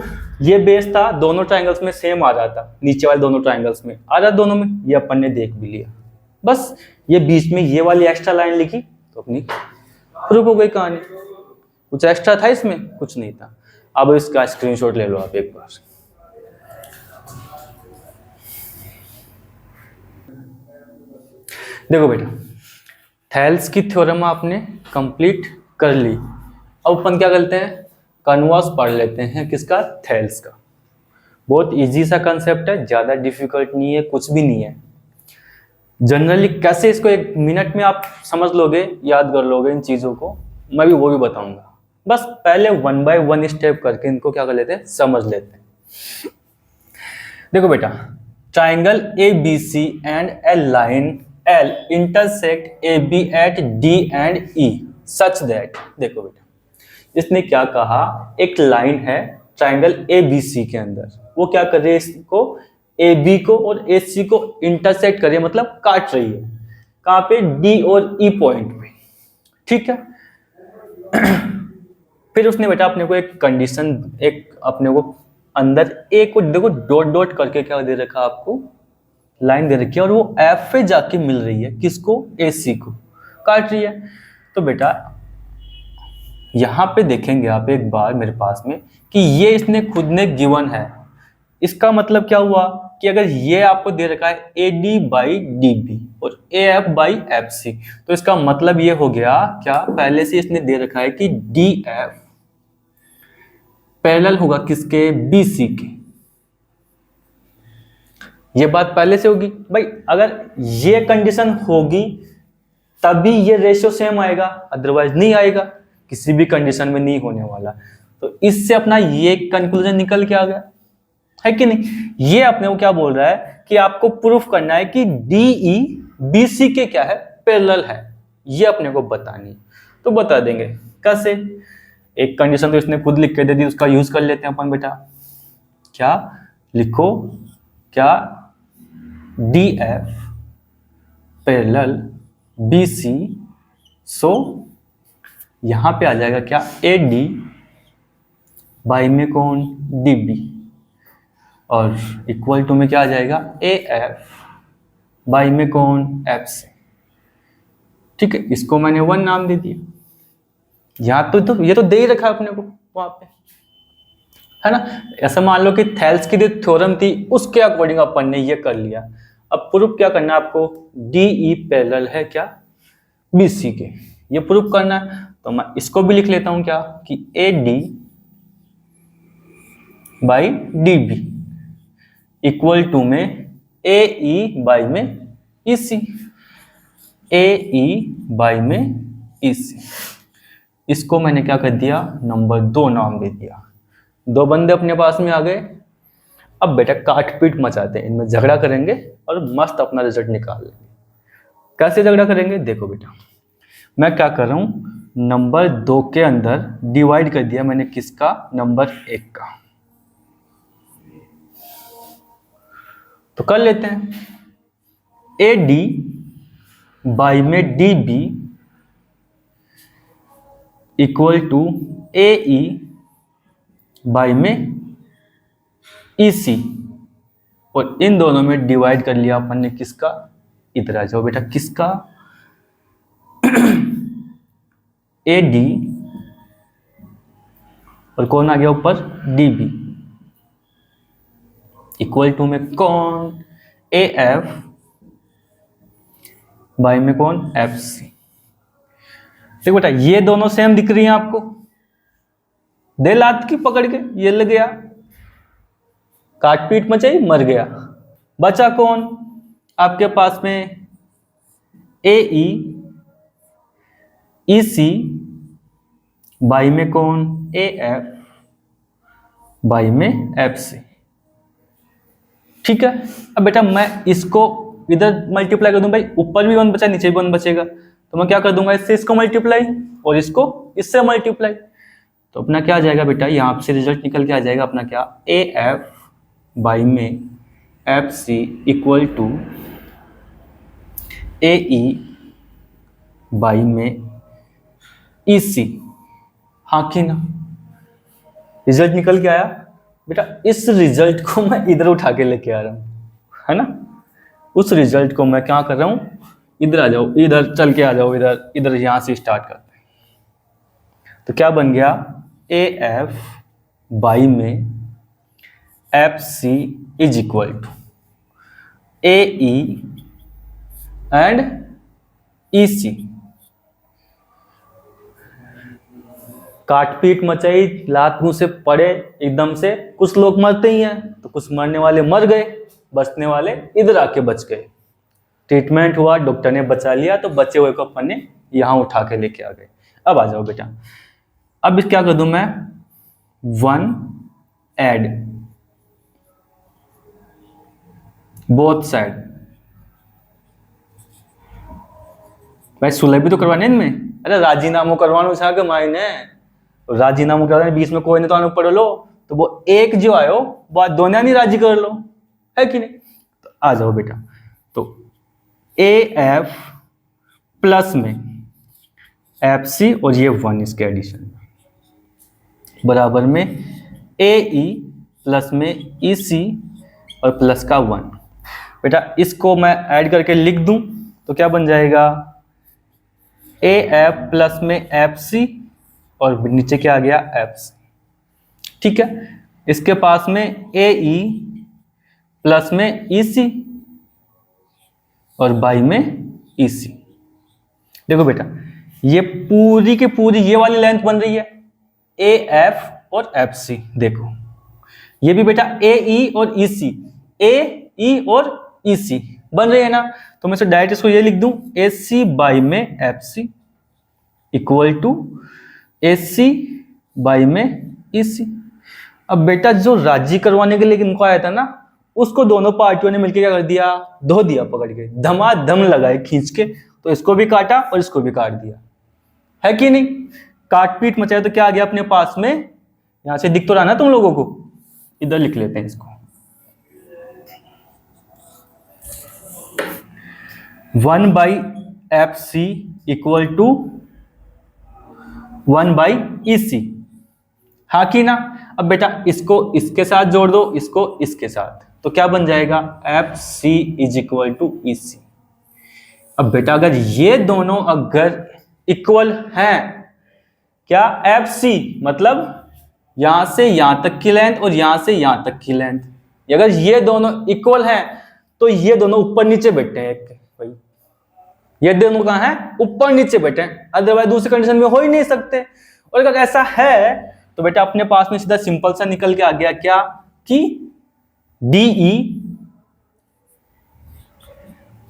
A: ये बेस था, दोनों ट्राइंगल्स में सेम आ रहा था, नीचे वाले दोनों ट्राइंगल्स में आ रहा, दोनों में, ये अपन ने देख भी लिया। बस ये बीच में ये वाली एक्स्ट्रा लाइन लिखी तो अपनी प्रूफ हो गई कहानी। कुछ एक्स्ट्रा था इसमें, कुछ नहीं था। अब इसका स्क्रीनशॉट ले लो आप एक बार। देखो बेटा, थेल्स की थ्योरम आपने कंप्लीट कर ली। अब अपन क्या करते हैं, कन्वर्स पढ़ लेते हैं किसका, थेल्स का। बहुत इजी सा कंसेप्ट है, ज़्यादा डिफिकल्ट नहीं है, कुछ भी नहीं है। जनरली कैसे इसको 1 मिनट में आप समझ लोगे, याद कर लोगे इन चीज़ों को, मैं भी वो भी बताऊंगा। बस पहले 1 बाय 1 स्टेप करके इनको क्या कर लेते हैं, समझ लेते हैं। देखो बेटा, triangle ABC and a line L intersect AB at D and E such that, देखो बेटा इसने क्या कहा, एक लाइन है ट्राइंगल ABC के अंदर, वो क्या कर रही है, इसको AB को और AC को इंटरसेक्ट कर रही है, मतलब काट रही है। कहाँ पे, D और E पॉइंट पे, ठीक है। फिर उसने बेटा अपने को एक कंडीशन, एक अपने को अंदर एक को देखो डॉट डॉट करके क्या दे रखा आपको, लाइन दे रखी है, और वो F पे जाके मिल रही है, किसको, AC को काट रही है। तो बेटा यहां पे देखेंगे आप एक बार मेरे पास में कि ये इसने खुद ने गिवन है, इसका मतलब क्या हुआ कि अगर ये आपको दे रखा है AD बाई DB और AF बाई FC, तो इसका मतलब ये हो गया क्या, पहले से इसने दे रखा है कि DF पैरेलल होगा किसके, BC के। ये बात पहले से होगी भाई, अगर ये कंडीशन होगी तभी ये रेशियो सेम आएगा, अदरवाइज नहीं आएगा, किसी भी कंडीशन में नहीं होने वाला। तो इससे अपना ये कंक्लूजन निकल के आ गया, है कि नहीं। ये अपने को क्या बोल रहा है कि आपको प्रूफ करना है कि DE BC के क्या है, पैरेलल है, ये अपने को बतानी। तो बता देंगे कैसे, एक कंडीशन तो इसने खुद लिख के दे दी, उसका यूज कर लेते हैं अपन बेटा। क्या लिखो, क्या DF पैरेलल BC, सो यहां पे आ जाएगा क्या, AD बाई में कौन, DB, और इक्वल टू में क्या आ जाएगा, AF बाई में कौन, FC। ठीक है, इसको मैंने 1 नाम दे दिया। यहाँ तो ये तो दे ही रखा है अपने को वहां पे, है ना। ऐसा मान लो कि थेल्स की जो थ्योरम थी उसके अकॉर्डिंग अपन ने ये कर लिया। अब प्रूफ क्या करना है आपको, DE पैरेलल है क्या, BC के, ये प्रूफ करना है। तो मैं इसको भी लिख लेता हूं क्या, कि AD by DB equal to में AE बाई में EC, AE बाई में EC। इसको मैंने क्या कर दिया, नंबर 2 नाम दे दिया। 2 बंदे अपने पास में आ गए। अब बेटा काटपीट मचाते हैं, इनमें झगड़ा करेंगे और मस्त अपना रिजल्ट निकाल लेंगे। कैसे झगड़ा करेंगे, देखो बेटा मैं क्या कर रहा हूं, नंबर 2 के अंदर डिवाइड कर दिया मैंने किसका, नंबर 1 का। तो कर लेते हैं, AD बाई में DB equal to AE by में EC, और इन दोनों में डिवाइड कर लिया अपन ने किसका, इधर आ जाओ बेटा, किसका, AD और कौन आ गया ऊपर, DB इक्वल टू में कौन, AF बाई में कौन, FC। देखो बेटा ये दोनों सेम दिख रही हैं आपको, दे लात की पकड़ के, ये लग गया, काटपीट मचाई, मर गया। बचा कौन आपके पास में, AE EC बाई में कौन, AF बाई में FC। ठीक है, अब बेटा मैं इसको इधर मल्टीप्लाई कर दूं, भाई ऊपर भी 1 बचा नीचे भी 1 बचेगा, तो मैं क्या कर दूंगा, इससे इसको मल्टीप्लाई और इसको इससे मल्टीप्लाई। तो अपना क्या आ जाएगा बेटा, यहाँ से रिजल्ट निकल के आ जाएगा अपना क्या, AF बाई में FC equal to AE by में EC। हाँ कि ना, रिजल्ट निकल के आया बेटा। इस रिजल्ट को मैं इधर उठा के लेके आ रहा हूँ, है ना। उस रिजल्ट को मैं क्या कर रहा हूँ, इधर आ जाओ, इधर चल के आ जाओ, इधर इधर यहां से स्टार्ट करते हैं। तो क्या बन गया, AF बाई में FC is equal to AE and EC। काट पीट मचाई, लात मुंह से पड़े एकदम से, कुछ लोग मरते ही हैं, तो कुछ मरने वाले मर गए, बचने वाले इधर आके बच गए। ट्रीटमेंट हुआ, डॉक्टर ने बचा लिया, तो बचे हुए को अपन ने यहाँ उठा के लेके आ गए। अब आ जाओ बेटा, अब क्या कर दूं मैं, 1 ऐड बोथ साइड। भाई सुलह भी तो करवाने इनमें, अरे राजीनामो करवानो छा के मायने, राजीनामो करवाने बीच में कोई नहीं तो आने पढ़ लो, तो वो एक जो आयो वो दोनों नहीं राजी कर लो, है कि नहीं। तो आ जाओ बेटा, तो AF प्लस में FC और ये 1 इसके एडिशन बराबर में AE प्लस में EC और प्लस का 1। बेटा इसको मैं ऐड करके लिख दूं तो क्या बन जाएगा, AF प्लस में FC और नीचे क्या आ गया FC, ठीक है। इसके पास में AE प्लस में EC और बाई में EC। देखो बेटा ये पूरी की पूरी ये वाली लेंथ बन रही है AF और FC, देखो ये भी बेटा AE और EC, AE और EC बन रही है ना, तो मैं डायरेक्ट इसको ये लिख दूं AC बाई में FC equal to AC by में EC। अब बेटा जो राजी करवाने के लिए इनको आया था ना, उसको दोनों पार्टियों ने मिलकर क्या कर दिया, धो दिया पकड़ के, धमाधम लगाए खींच के, तो इसको भी काटा और इसको भी काट दिया, है कि नहीं। काट पीट मचाया तो क्या आ गया अपने पास में, यहां से दिख तो रहा ना तुम लोगों को, इधर लिख लेते हैं इसको, 1 by FC equal to 1 by EC, हाँ कि ना। अब बेटा इसको इसके साथ जोड़ दो, इसको इसके साथ, तो क्या बन जाएगा FC is equal to EC। अब बेटा अगर ये दोनों अगर इक्वल हैं, क्या FC मतलब यहां से यहां तक की लेंथ और यहां से यहां तक की लेंथ, अगर ये दोनों इक्वल हैं तो ये दोनों ऊपर नीचे बैठे हैं भाई, ये दोनों कहां हैं, ऊपर नीचे बैठे हैं, अदरवाइज दूसरी कंडीशन में हो ही नहीं सकते। और अगर ऐसा है तो बेटा अपने पास में सीधा सिंपल सा निकल के आ गया क्या, कि DE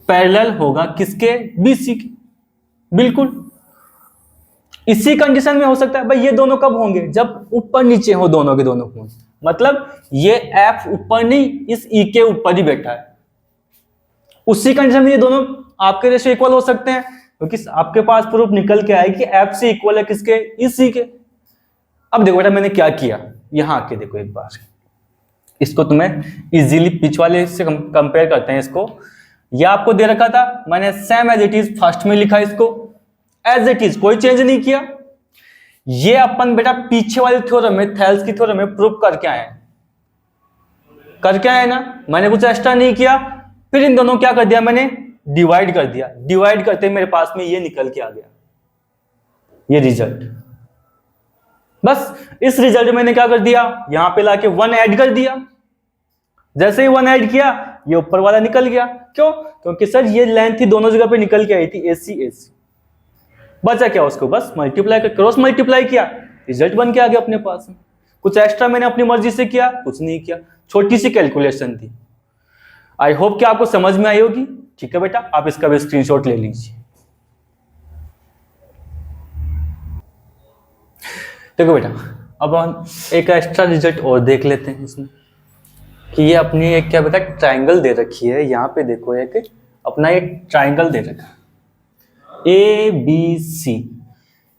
A: पैरेलल होगा किसके, BC के, बिल्कुल इसी कंडीशन में हो सकता है। भाई ये दोनों कब होंगे, जब ऊपर नीचे हो दोनों के दोनों कोण, मतलब ये F ऊपर नहीं इस E के ऊपर ही बैठा है, उसी कंडीशन में ये दोनों आपके रेशियो इक्वल हो सकते हैं, क्योंकि आपके पास प्रूफ निकल के आए कि FC इक्वल है किसके, EC के। अब देखो बेटा मैंने क्या किया, यहां आके देखो एक बार, इसको तुम्हें इजीली पिच वाले से कंपेयर करते हैं इसको, यह आपको दे रखा था, मैंने same as it is first में लिखा, इसको एज इट इज कोई चेंज नहीं किया। ये अपन बेटा पीछे वाले थ्योरम में, थेल्स की थ्योरम में प्रूफ करके आए ना, मैंने कुछ एक्स्ट्रा नहीं किया। फिर इन दोनों क्या कर दिया मैंने, डिवाइड कर दिया, डिवाइड करते मेरे पास में ये निकल के आ गया, ये रिजल्ट। बस इस रिजल्ट में मैंने क्या कर दिया, यहां पे लाके 1 ऐड कर दिया, जैसे ही 1 ऐड किया ये ऊपर वाला निकल गया। क्यों, क्योंकि सर ये लेंथ ही दोनों जगह पे निकल के आई थी, AC AC, बचा क्या उसको, बस मल्टीप्लाई कर, क्रॉस मल्टीप्लाई किया, रिजल्ट बन के आ गया अपने पास में। कुछ एक्स्ट्रा मैंने अपनी मर्जी से किया, कुछ नहीं किया, छोटी सी कैलकुलेशन थी। आई होप कि आपको समझ में आई होगी। ठीक है बेटा, आप इसका भी स्क्रीनशॉट ले लीजिए। देखो बेटा अब हम एक एक्स्ट्रा रिजल्ट और देख लेते हैं इसमें, कि ये अपनी एक क्या बेटा ट्राइंगल दे रखी है, यहाँ पे देखो एक अपना एक ट्राइंगल दे रखा है ABC।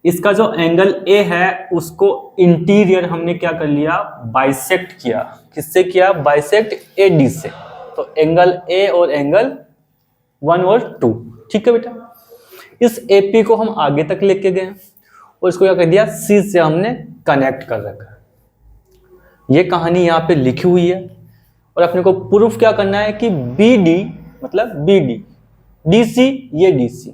A: इसका जो एंगल A है उसको इंटीरियर हमने क्या कर लिया, बाइसेक्ट किया। किससे किया, बाइसेक्ट AD से। तो एंगल A और एंगल 1 और 2। ठीक है बेटा, इस AP को हम आगे तक लेके गए और इसको क्या कर दिया, C से हमने कनेक्ट कर रखा। ये कहानी यहाँ पे लिखी हुई है और अपने को प्रूफ क्या करना है कि BD मतलब BD, DC ये DC,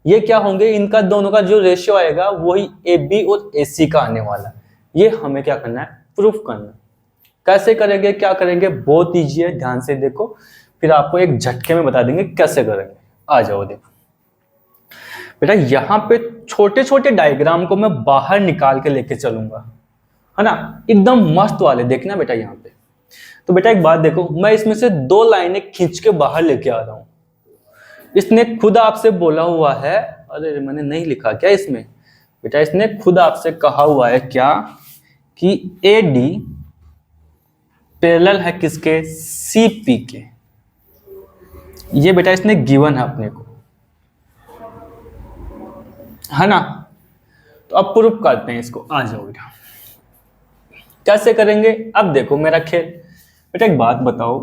A: ये क्या होंगे, इनका दोनों का जो रेशियो आएगा वही AB और AC का आने वाला। ये हमें क्या करना है, प्रूफ करना। कैसे करेंगे, क्या करेंगे, बहुत ईजी है, ध्यान से देखो, फिर आपको एक झटके में बता देंगे कैसे करेंगे। आ जाओ देखो, बेटा यहाँ पे छोटे छोटे डायग्राम को मैं बाहर निकाल के लेके चलूंगा, है ना, एकदम मस्त वाले, देखना बेटा यहाँ पे। तो बेटा एक बात देखो, मैं इसमें से 2 लाइनें खींच के बाहर लेके आ रहा हूं। इसने खुद आपसे बोला हुआ है, अरे मैंने नहीं लिखा क्या इसमें, बेटा इसने खुद आपसे कहा हुआ है क्या कि AD पैरेलल है किसके, CP के। ये बेटा इसने गिवन है अपने को, है ना। तो अब प्रूफ करते हैं इसको, आ जाओ बेटा। कैसे करेंगे, अब देखो मेरा खेल। बेटा एक बात बताओ,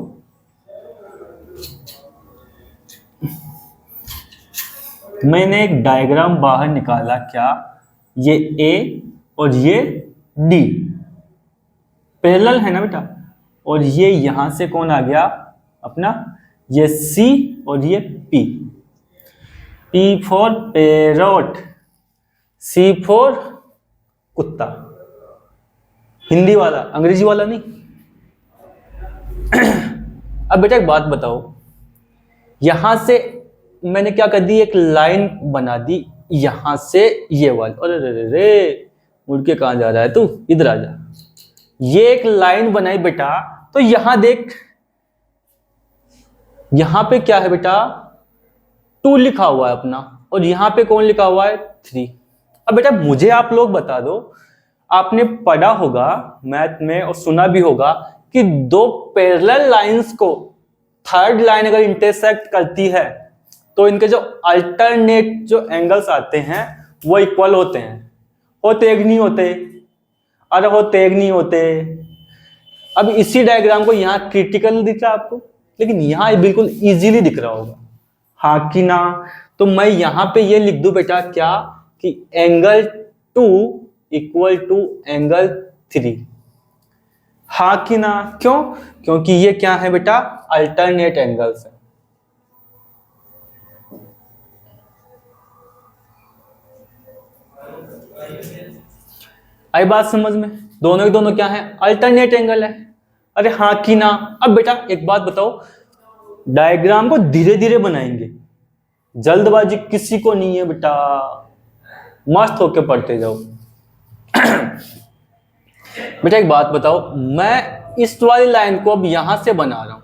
A: मैंने एक डायग्राम बाहर निकाला क्या, ये A और ये D पैरेलल है ना बेटा, और ये यहां से कौन आ गया अपना, ये C और ये P। P for parrot, C for कुत्ता, हिंदी वाला, अंग्रेजी वाला नहीं। अब बेटा एक बात बताओ, यहां से मैंने क्या कर दी, एक लाइन बना दी यहां से ये वाली, अरे रे रे रे, मुड़ के कहां जा रहा है तू, इधर आ जा। ये एक लाइन बनाई बेटा, तो यहां देख, यहां पे क्या है बेटा, 2 लिखा हुआ है अपना, और यहां पे कौन लिखा हुआ है, 3। अब बेटा मुझे आप लोग बता दो, आपने पढ़ा होगा मैथ में और सुना भी होगा कि 2 पैरेलल लाइंस को थर्ड लाइन अगर इंटरसेक्ट करती है तो इनके जो अल्टरनेट जो एंगल्स आते हैं वो इक्वल होते हैं, होते एक नहीं होते, अरे होते एक नहीं होते। अब इसी डायग्राम को यहाँ क्रिटिकल दिख रहा है आपको, लेकिन यहाँ बिल्कुल इजीली दिख रहा होगा, हाँ कि ना। तो मैं यहाँ पे ये लिख दूं बेटा क्या, कि एंगल 2 इक्वल टू एंगल 3, हाँ कि ना। क्यों, क्योंकि ये क्या है बेटा, अल्टरनेट एंगल्स है। आई बात समझ में, दोनों के दोनों क्या है, अल्टरनेट एंगल है, अरे हाँ कि ना। अब बेटा एक बात बताओ, डायग्राम को धीरे धीरे बनाएंगे, जल्दबाजी किसी को नहीं है बेटा, मस्त होके पढ़ते जाओ। बेटा एक बात बताओ, मैं इस वाली लाइन को अब यहां से बना रहा हूं,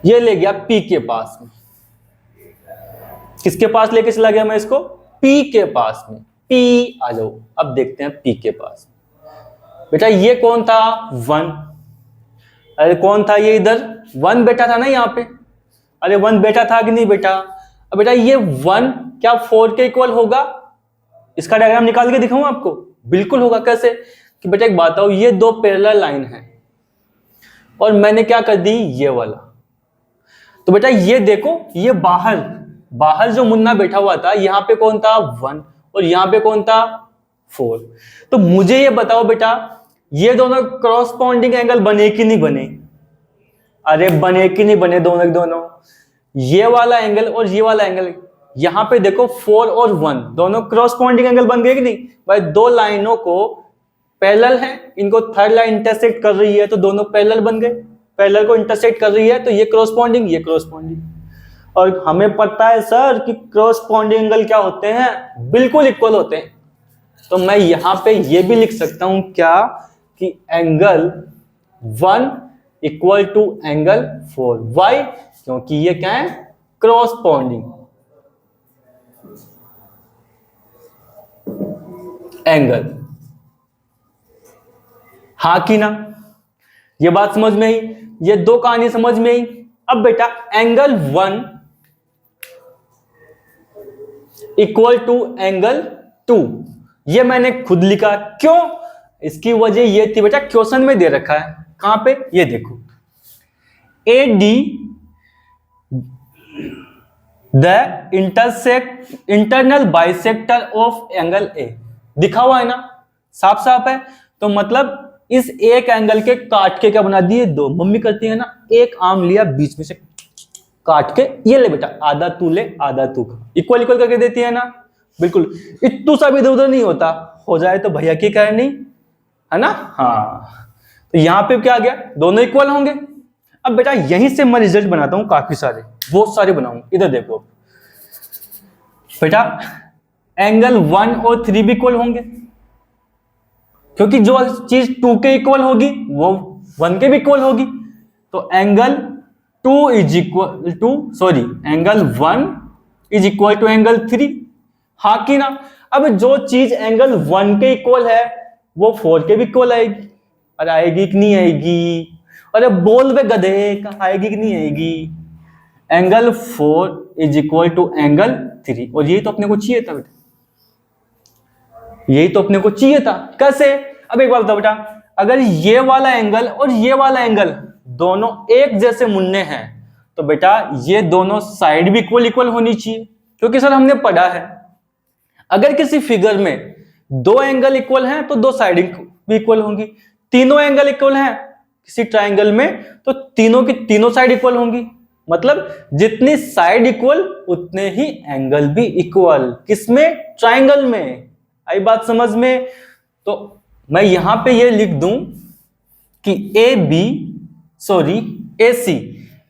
A: ये ले गया P के पास में, किसके पास लेके चला गया मैं इसको, P के पास में। P आ जाओ, अब देखते हैं P के पास। बेटा ये कौन था, 1, अरे कौन था ये इधर, 1 बेटा था ना यहाँ पे, अरे 1 बेटा था कि नहीं बेटा। अब बेटा ये 1 क्या 4 के इक्वल होगा, इसका डायग्राम निकाल के दिखाऊं आपको, बिल्कुल होगा। कैसे, कि बेटा एक बात बताओ, ये 2 पैरेलल लाइन है और मैंने क्या कर दी, ये वाला। तो बेटा ये देखो, ये बाहर जो मुन्ना बैठा हुआ था, यहाँ पे कौन था, 1, और यहाँ पे कौन था, 4। तो मुझे ये बताओ बेटा, ये दोनों क्रॉसपॉन्डिंग एंगल बने कि नहीं बने, अरे बने कि नहीं बने, दोनों के दोनों, ये वाला एंगल और ये वाला एंगल, यहां पे देखो 4 और 1 दोनों क्रॉसपॉन्डिंग एंगल बन गए कि नहीं भाई। 2 लाइनों को पैरेलल है, इनको थर्ड लाइन इंटरसेक्ट कर रही है तो दोनों पैरेलल बन गए, पैरेलल को इंटरसेक्ट कर रही है तो ये क्रॉसपॉन्डिंग, ये क्रॉसपॉन्डिंग। और हमें पता है सर कि क्रॉसपॉन्डिंग एंगल क्या होते हैं, बिल्कुल इक्वल होते हैं। तो मैं यहां पे ये भी लिख सकता हूं क्या, कि angle 1 equal to angle 4। Why, क्योंकि ये क्या है, क्रॉसपॉन्डिंग एंगल, हाँ कि ना। ये बात समझ में आई, ये 2 कहानी समझ में आई। अब बेटा एंगल 1 इक्वल टू एंगल 2, ये मैंने खुद लिखा, क्यों, इसकी वजह ये थी बेटा, क्वेश्चन में दे रखा है, कहां पे, ये देखो, AD the internal bisector of angle A, दिखा हुआ है ना, साफ साफ है। तो मतलब इस एक एंगल के काट के क्या बना दिए, 2। मम्मी करती है ना, एक आम लिया बीच में से काट के, ये ले बेटा, आधा तू ले आधा तू खा, इक्वल इक्वल करके देती है ना, बिल्कुल इतू सा भी इधर उधर नहीं होता, हो जाए तो भैया की कहनी, है ना। हाँ, तो यहां पे क्या आ गया, दोनों इक्वल होंगे। अब बेटा यहीं से मैं रिजल्ट बनाता हूं, काफी सारे, बहुत सारे बनाऊंगा, इधर देखो। बेटा एंगल 1 और 3 भी इक्वल होंगे, क्योंकि जो चीज 2 के इक्वल होगी वो 1 के भी इक्वल होगी। तो angle 2 is equal to angle 1 is equal to angle 3, हाँ कि ना। अब जो चीज एंगल 1 के इक्वल है वो 4 के भी इक्वल आएगी। अरे आएगी कि नहीं आएगी? अरे बोल बे गधे, आएगी कि नहीं आएगी? Angle 4 is equal to angle 3, और यही तो अपने को चाहिए था बेटा, यही तो अपने को चाहिए था। कैसे? अब एक बात बताओ बेटा, अगर ये वाला एंगल और ये वाला एंगल दोनों एक जैसे मुन्ने हैं तो बेटा ये दोनों साइड भी इक्वल होनी चाहिए, क्योंकि सर हमने पढ़ा है अगर किसी फिगर में दो एंगल इक्वल हैं तो दो साइड भी इक्वल होंगी। तीनों एंगल इक्वल हैं किसी ट्राइंगल में तो तीनों की तीनों साइड इक्वल होंगी। मतलब जितनी साइड इक्वल उतने ही एंगल भी इक्वल। किसमें? ट्राइंगल में। आई बात समझ में? तो मैं यहां पे ये लिख दूं कि A C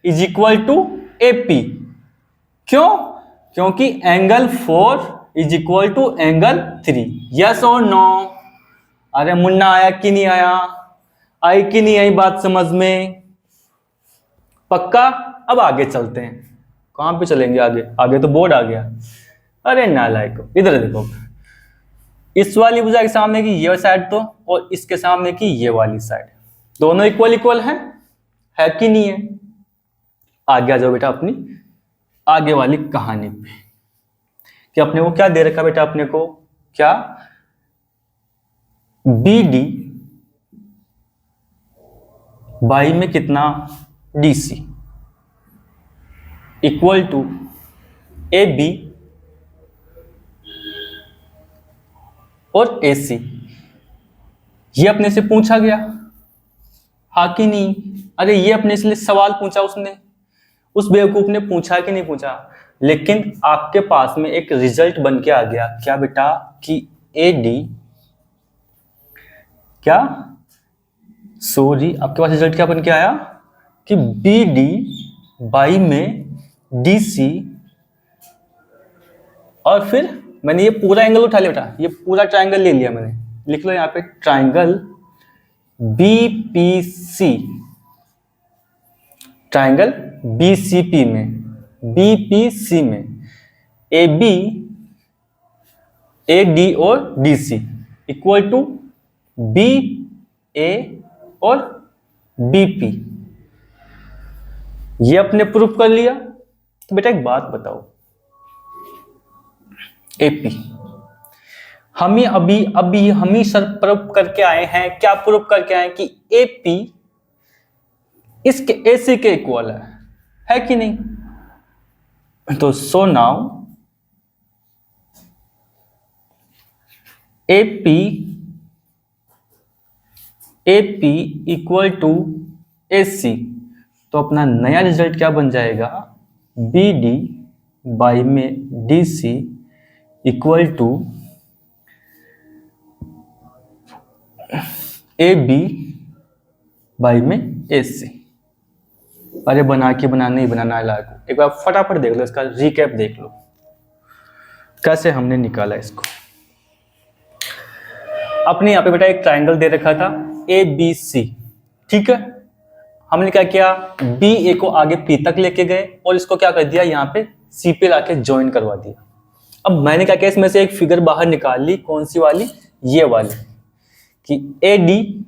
A: is equal to A P. क्यों? क्योंकि angle 4 is equal to angle 3। Yes और नो? अरे मुन्ना आया कि नहीं आया? आई कि नहीं आई बात समझ में? पक्का? अब आगे चलते हैं। कहां पे चलेंगे आगे? आगे तो बोर्ड आ गया। अरे नालायक, इधर देखो, इस वाली भुजा के सामने की ये साइड तो और इसके सामने की ये वाली साइड दोनों इक्वल है कि नहीं है? आगे आ जाओ बेटा अपनी आगे वाली कहानी पे कि अपने को क्या दे रखा बेटा, अपने को क्या बी डी बाई में कितना D C equal to A B और ए सी, ये अपने से पूछा गया, हाँ कि नहीं? अरे ये अपने से सवाल पूछा उसने, उस बेवकूफ ने पूछा कि नहीं पूछा? लेकिन आपके पास में एक रिजल्ट बन के आ गया। क्या बेटा? कि ए डी आपके पास रिजल्ट क्या बन के आया कि बी डी बाई में डी सी, और फिर मैंने ये पूरा एंगल उठा लिया बेटा, ये पूरा ट्राइंगल ले लिया मैंने। लिख लो यहाँ पे ट्राइंगल बीपीसी, ट्राइंगल बीसीपी में, बीपीसी में ए बी ए डी और D C equal to B A और बीपी, ये अपने प्रूफ कर लिया। तो बेटा एक बात बताओ, एपी हम ही सर प्रूफ करके आए हैं, क्या प्रूफ करके आए कि एपी इसके एसी के इक्वल है कि नहीं? तो so now AP equal to AC, तो अपना नया रिजल्ट क्या बन जाएगा? बी डी बाई में D C equal to A B by में ए सी। अरे नहीं बनाना लायक, एक बार फटाफट देख लो, इसका रिकैप देख लो कैसे हमने निकाला इसको। अपने यहाँ पे बेटा एक ट्राइंगल दे रखा था ए बी सी, ठीक है। हमने क्या किया? बी ए को आगे पी तक लेके गए और इसको क्या कर दिया, यहाँ पे सी पे लाके ज्वाइन करवा दिया। अब मैंने क्या किया, इसमें से एक फिगर बाहर निकाल ली। कौन सी वाली? ये वाली, कि ए डी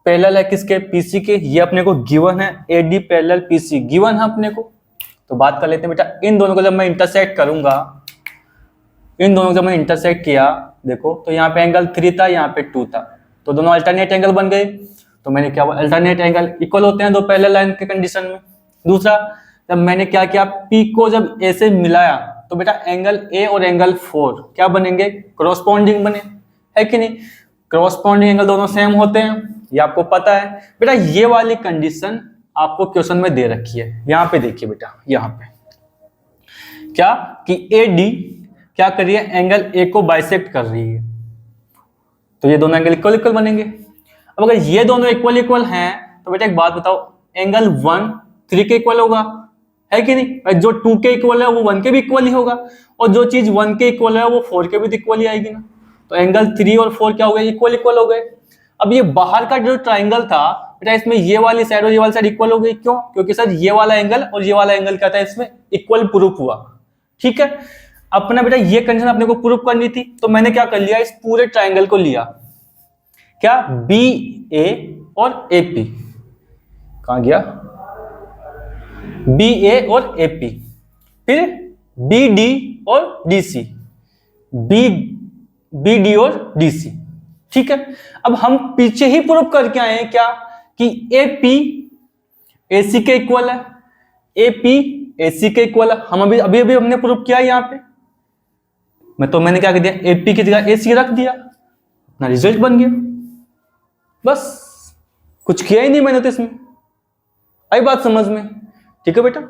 A: पैरेलल है किसके? पीसी के। ये अपने को गिवन है, A D parallel PC given है अपने को। तो बात कर लेते हैं बेटा, इन दोनों को जब मैं इंटरसेक्ट करूंगा, इन दोनों को जब मैं इंटरसेक्ट किया, देखो तो यहाँ पे एंगल 3 था, यहाँ पे 2 था, तो दोनों अल्टरनेट एंगल बन गए। तो मैंने क्या, अल्टरनेट एंगल इक्वल होते हैं दो पैरेलल लाइन के कंडीशन में। दूसरा, जब मैंने क्या किया, पी को जब ए से मिलाया तो बेटा एंगल ए और एंगल 4 क्या बनेंगे? क्रॉसपॉन्डिंग बने, है कि नहीं? क्रॉसपॉन्डिंग एंगल दोनों सेम होते हैं, ये आपको पता है बेटा। ये वाली कंडीशन आपको क्वेश्चन में दे रखी है। यहाँ पे देखिए बेटा, यहाँ पे क्या कि ए डी क्या कर रही है, एंगल ए को बाइसेक्ट कर रही है, तो ये दोनों एंगल इक्वल बनेंगे। अब अगर ये दोनों इक्वल हैं तो बेटा एक बात बताओ, एंगल 1 3 के इक्वल होगा, है कि नहीं? जो 2 के इक्वल है वो 1 के भी इक्वल ही होगा, और जो चीज 1 के इक्वल है वो 4 के भी इक्वल ही आएगी ना। तो एंगल 3 और 4 क्या हो गए? इक्वल इक्वल हो गए। अब ये बाहर का जो ट्राइंगल था बेटा, इसमें ये वाली साइड और ये वाली साइड इक्वल हो गई। क्यों? क्योंकि सर ये वाला एंगल और ये वाला एंगल क्या था, इसमें इक्वल प्रूफ हुआ। ठीक है, अपना बेटा ये कंडीशन अपने को प्रूफ करनी थी, तो मैंने क्या कर लिया, इस पूरे ट्राइंगल को लिया, क्या, बी ए और ए पी। कहां गया? बी ए और ए पी, फिर बी डी और डी सी, बी डी और डी सी। ठीक है, अब हम पीछे ही प्रूफ करके आए हैं क्या, कि ए पी ए सी के इक्वल है, ए पी ए सी के इक्वल है। हम अभी अभी अभी हमने प्रूफ किया यहाँ पे, मैंने क्या कर दिया, ए पी की जगह ए सी रख दिया, अपना रिजल्ट बन गया। बस कुछ किया ही नहीं मैंने तो इसमें। आई बात समझ में? ठीक है बेटा,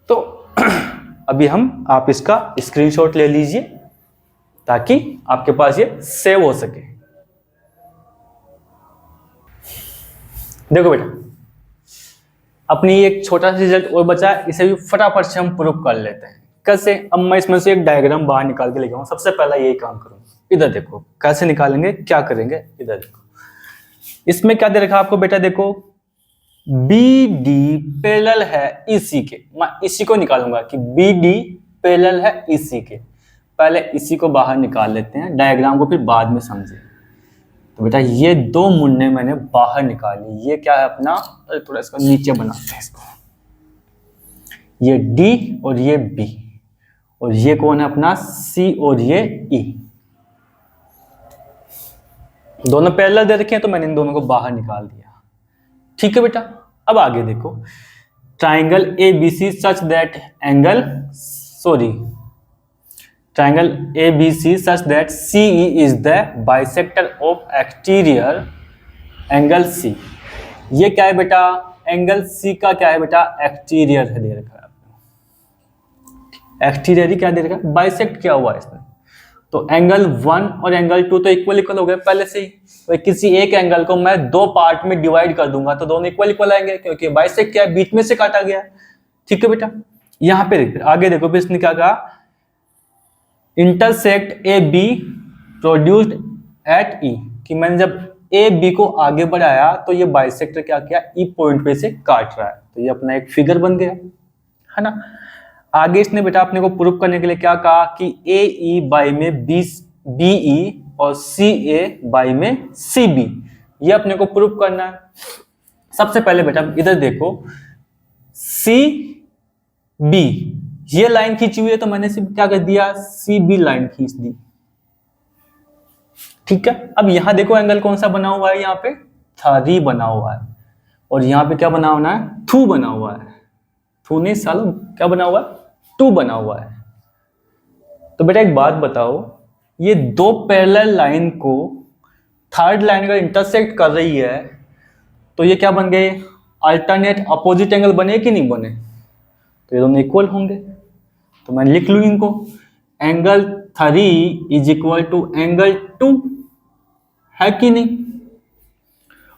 A: तो अभी आप इसका स्क्रीनशॉट ले लीजिए ताकि आपके पास ये सेव हो सके। देखो बेटा, अपनी एक छोटा सा रिजल्ट और बचा है, इसे भी फटाफट से हम प्रूफ कर लेते हैं। कैसे? अब मैं इसमें से एक डायग्राम बाहर निकाल के लेके आऊँ। सबसे पहला यही काम करूंगा। इधर देखो कैसे निकालेंगे, क्या करेंगे। इधर देखो, इसमें क्या दे रखा आपको बेटा, देखो बी डी पैरेलल है इसी के। मैं इसी को निकालूंगा कि बी डी पैरेलल है इसी के। पहले इसी को बाहर निकाल लेते हैं, डायग्राम को फिर बाद में समझे। तो बेटा ये दो मुन्ने मैंने बाहर निकाली। ये क्या है अपना, थोड़ा इसको नीचे बनाते हैं इसको। ये डी और ये बी, और ये कौन है अपना, सी और ये ई। दोनों पैरेलल दे रखे हैं तो मैंने इन दोनों को बाहर निकाल दिया। ठीक है बेटा, अब आगे देखो, triangle A B C such that triangle ABC such that CE is the bisector of exterior angle C। ये क्या है बेटा, एंगल C का क्या है बेटा, एक्सटीरियर है दे रखा है। एक्सटीरियर ही क्या दे रखा है, बाइसेक्ट क्या हुआ इसमें। तो एंगल 1 और एंगल 2 तो इक्वल इक्वल हो गए पहले से ही। तो किसी एक एंगल को मैं दो पार्ट में डिवाइड कर दूंगा तो दोनों इक्वल इक्वल आएंगे, क्योंकि बाइसेक्ट क्या है, बीच में से काटा गया है। ठीक है बेटा, यहाँ पे आगे देखो फिर इसने क्या कहा, intersect A B produced at E, कि मैंने जब ए बी को आगे बढ़ाया तो ये बाइसेक्टर क्या किया, ई पॉइंट पे से काट रहा है। तो ये अपना एक फिगर बन गया, है ना। आगे इसने बेटा अपने को प्रूफ करने के लिए क्या कहा कि ए ई बाई में बी ई और सी ए बाई में सी बी, ये अपने को प्रूफ करना है। सबसे पहले बेटा इधर देखो, सी बी ये लाइन खींची हुई है तो मैंने सिर्फ क्या कर दिया, सी बी लाइन खींच दी। ठीक है, अब यहां देखो एंगल कौन सा बना हुआ है, यहाँ पे 3 बना हुआ है, और यहाँ पे क्या बना हुआ है, 2 बना हुआ है। 2 नहीं सालों, क्या बना हुआ है, 2 बना हुआ है। तो बेटा एक बात बताओ, ये दो पैरेलल लाइन को थर्ड लाइन का इंटरसेक्ट कर रही है तो ये क्या बन गए, अल्टरनेट अपोजिट एंगल बने कि नहीं बने, तो ये दोनों इक्वल होंगे। तो मैं लिख लूं इनको, angle 3 is equal to angle 2, है कि नहीं।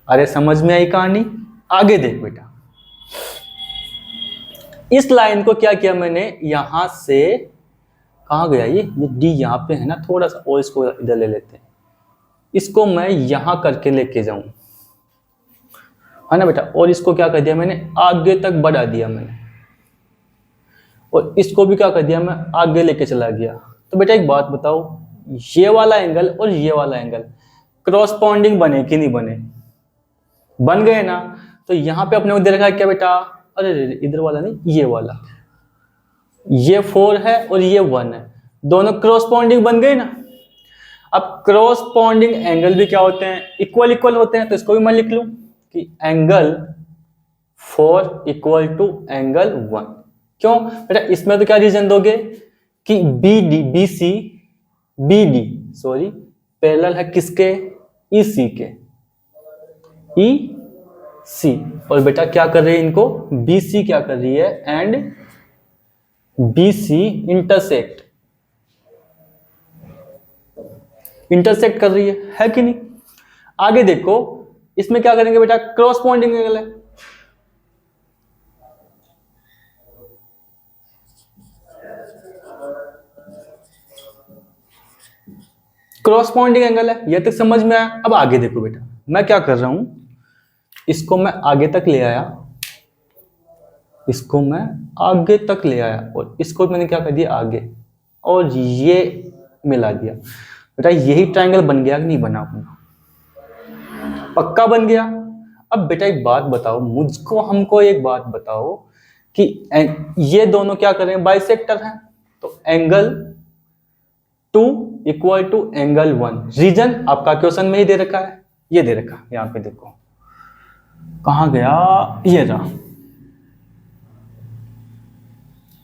A: अरे समझ में आई कहानी। आगे देख बेटा, इस लाइन को क्या किया मैंने, यहां से कहां गया ये डी यहां पे है ना, थोड़ा सा और इसको इधर ले लेते हैं, इसको मैं यहां करके लेके जाऊं, है ना बेटा। और इसको क्या कर दिया मैंने, आगे तक बढ़ा दिया मैंने, और इसको भी क्या कर दिया मैं, आगे लेके चला गया। तो बेटा एक बात बताओ, ये वाला एंगल और ये वाला एंगल क्रॉसपॉन्डिंग बने कि नहीं बने, बन गए ना। तो यहाँ पे अपने को दे रखा है क्या बेटा, अरे इधर वाला नहीं, ये वाला, ये 4 है और ये 1 है, दोनों क्रॉसपॉन्डिंग बन गए ना। अब क्रॉसपॉन्डिंग एंगल भी क्या होते हैं, इक्वल इक्वल होते हैं। तो इसको भी मैं लिख लूं कि एंगल 4 इक्वल टू एंगल 1। क्यों बेटा, इसमें तो क्या रीजन दोगे कि बी डी पैरेलल है किसके, ई सी के, ई सी। और बेटा क्या कर रही है इनको, बी सी क्या कर रही है, एंड बी सी इंटरसेक्ट कर रही है कि नहीं। आगे देखो, इसमें क्या करेंगे बेटा, क्रॉसपॉन्डिंग एंगल है। क्रॉसपॉन्डिंग एंगल है, यह तक समझ में आया। अब आगे देखो बेटा, मैं क्या कर रहा हूं, इसको मैं आगे तक ले आया, इसको मैं आगे तक ले आया और इसको मैंने क्या कर दिया आगे, और ये मिला दिया। बेटा यही ट्रायंगल बन गया कि नहीं बना अपना? पक्का बन गया। अब बेटा एक बात बताओ मुझको, हमको एक बात बताओ कि ये दोनों क्या कर रहे हैं, बाइसेक्टर हैं, तो angle 2 equal to angle 1। Reason आपका क्वेश्चन में ही दे रखा है, ये दे रखा, यहां पे देखो कहां गया, ये रहा,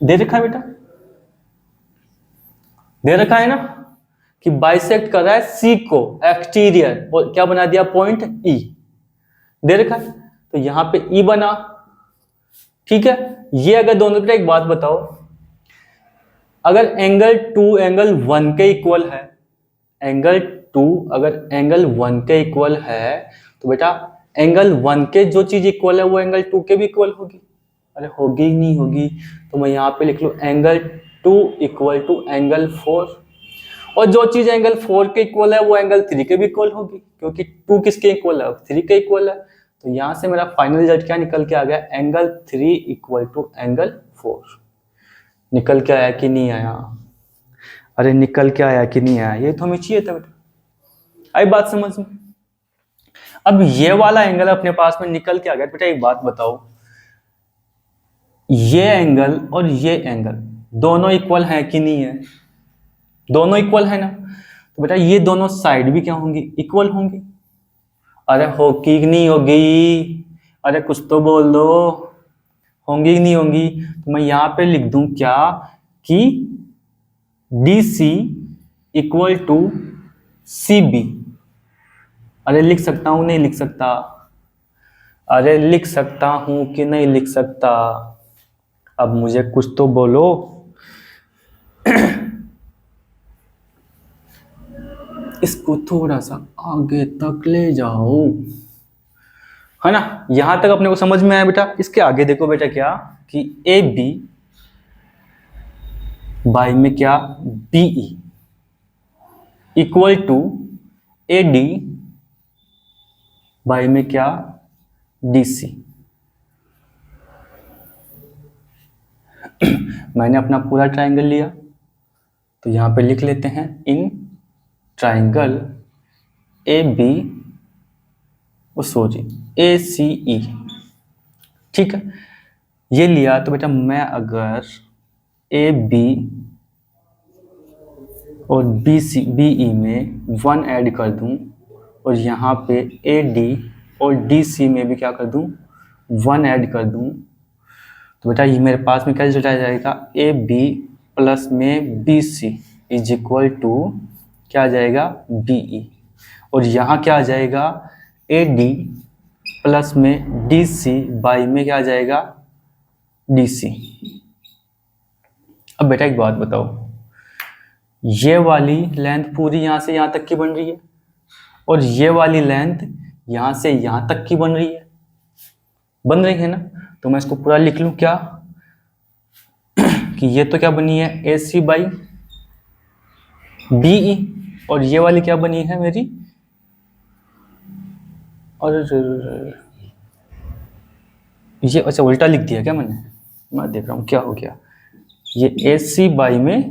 A: दे रखा है बेटा, दे रखा है ना कि बाइसेक्ट कर रहा है सी को एक्सटीरियर, और क्या बना दिया पॉइंट ई, दे रखा है, तो यहां पे ई बना, ठीक है। ये अगर दोनों का, एक बात बताओ, अगर एंगल 2 एंगल 1 के इक्वल है, एंगल 2 अगर एंगल 1 के इक्वल है, तो बेटा एंगल 1 के जो चीज इक्वल है वो एंगल 2 के भी इक्वल होगी। अरे होगी ही नहीं होगी, तो मैं यहाँ पे लिख लूँ एंगल 2 इक्वल टू एंगल 4, और जो चीज एंगल 4 के इक्वल है वो एंगल 3 के भी इक्वल होगी, क्योंकि 2 किसके इक्वल है, 3 के इक्वल है। तो यहाँ से मेरा फाइनल रिजल्ट क्या निकल के आ गया, एंगल 3 इक्वल टू एंगल 4। निकल के आया कि नहीं आया? अरे निकल के आया कि नहीं आया? ये तो हमें चाहिए था बेटा, आई बात समझ में। अब ये वाला एंगल अपने पास में निकल के आ गया। बेटा एक बात बताओ, ये एंगल और ये एंगल दोनों इक्वल है कि नहीं है? दोनों इक्वल है ना, तो बेटा ये दोनों साइड भी क्या होंगी, इक्वल होंगी। अरे होगी कि नहीं होगी? अरे कुछ तो बोल दो, होंगी कि नहीं होंगी? तो मैं यहां पे लिख दूं क्या कि DC इक्वल टू CB। अरे लिख सकता हूं नहीं लिख सकता? अरे लिख सकता हूं कि नहीं लिख सकता? अब मुझे कुछ तो बोलो। इसको थोड़ा सा आगे तक ले जाओ, है ना? यहां तक अपने को समझ में आया बेटा। इसके आगे देखो बेटा क्या कि AB बाई में क्या BE equal to AD by में क्या DC। मैंने अपना पूरा ट्रायंगल लिया, तो यहां पे लिख लेते हैं in triangle AB sorry ACE, ठीक है। ये लिया तो बेटा मैं अगर AB और BE में 1 ऐड कर दूं और यहाँ पे AD और DC में भी क्या कर दूं 1 ऐड कर दूं, तो बेटा ये मेरे पास में क्या रिजल्ट आ जाएगा, AB प्लस में BC इज इक्वल टू क्या आ जाएगा BE, और यहाँ क्या आ जाएगा AD प्लस में DC बाई में क्या आ जाएगा DC। अब बेटा एक बात बताओ, ये वाली लेंथ पूरी यहाँ से यहाँ तक की बन रही है और ये वाली लेंथ यहाँ से यहाँ तक की बन रही है ना, तो मैं इसको पूरा लिख लूँ क्या कि ये तो क्या बनी है AC बाई BE, और ये वाली क्या बनी है मेरी, और ये अच्छा उल्टा लिख दिया क्या मैंने, मैं देख रहा हूँ क्या हो गया। ये AC बाई में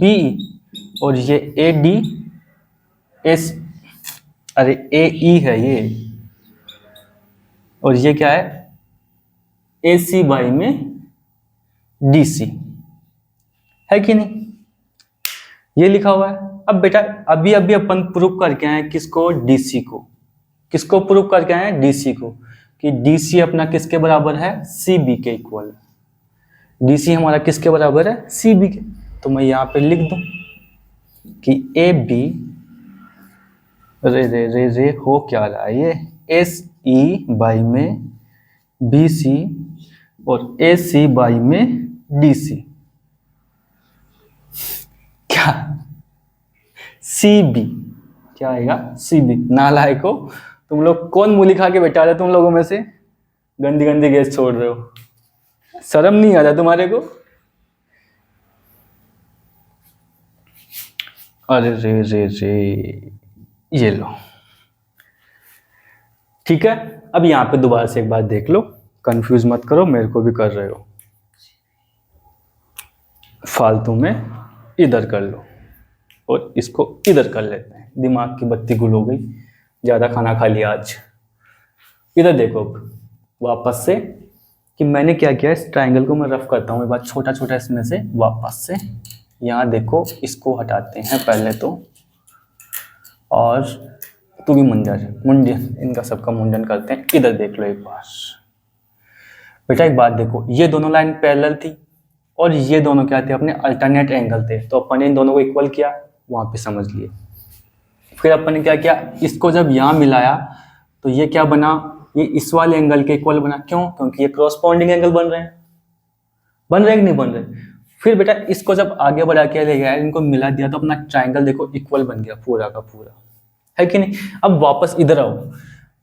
A: BE और ये AD अरे AE है ये, और ये क्या है AC बाई में DC, है कि नहीं? ये लिखा हुआ है। अब बेटा अभी अपन प्रूव करके आए किसको, DC को। किसको प्रूव करके आए हैं, DC को, कि DC अपना किसके बराबर है, CB के इक्वल। DC हमारा किसके बराबर है, CB के। तो मैं यहाँ पे लिख दूं कि AB रे हो क्या रहा है ये SE बाई में BC और AC बाई में DC, क्या CB क्या आएगा CB। नालायको, तुम लोग कौन मूली खा के बैठा रहे, तुम लोगों में से गंदी गंदी गैस छोड़ रहे हो, शर्म नहीं आता तुम्हारे को? अरे रे रे रे, ये लो। ठीक है, अब यहाँ पे दोबारा से एक बार देख लो, कंफ्यूज मत करो, मेरे को भी कर रहे हो, फालतू में इधर कर लो और इसको इधर कर लेते हैं। दिमाग की बत्ती गुल हो गई, ज़्यादा खाना खा लिया आज। इधर देखो अब वापस से कि मैंने क्या किया, इस ट्राइंगल को मैं रफ करता हूँ एक बार, छोटा छोटा इसमें से वापस से। यहाँ देखो, इसको हटाते हैं पहले तो, और तू भी मुंडन, इनका सबका मुंडन करते हैं। इधर देख लो एक बार बेटा, एक बात देखो, ये दोनों लाइन पैरेलल थी और ये दोनों क्या थे, अपने अल्टरनेट एंगल थे, तो अपन ने इन दोनों को इक्वल किया, वहाँ पे समझ लिए। फिर अपन ने क्या किया, इसको जब यहाँ मिलाया तो ये क्या बना, ये इस वाले एंगल के इक्वल बना। क्यों? क्योंकि ये क्रॉसपोंडिंग एंगल बन रहे हैं, बन रहे हैं कि नहीं बन रहे। फिर बेटा इसको जब आगे बढ़ा के ले गया, इनको मिला दिया, तो अपना ट्राइंगल देखो इक्वल बन गया पूरा का पूरा, है कि नहीं। अब वापस इधर आओ,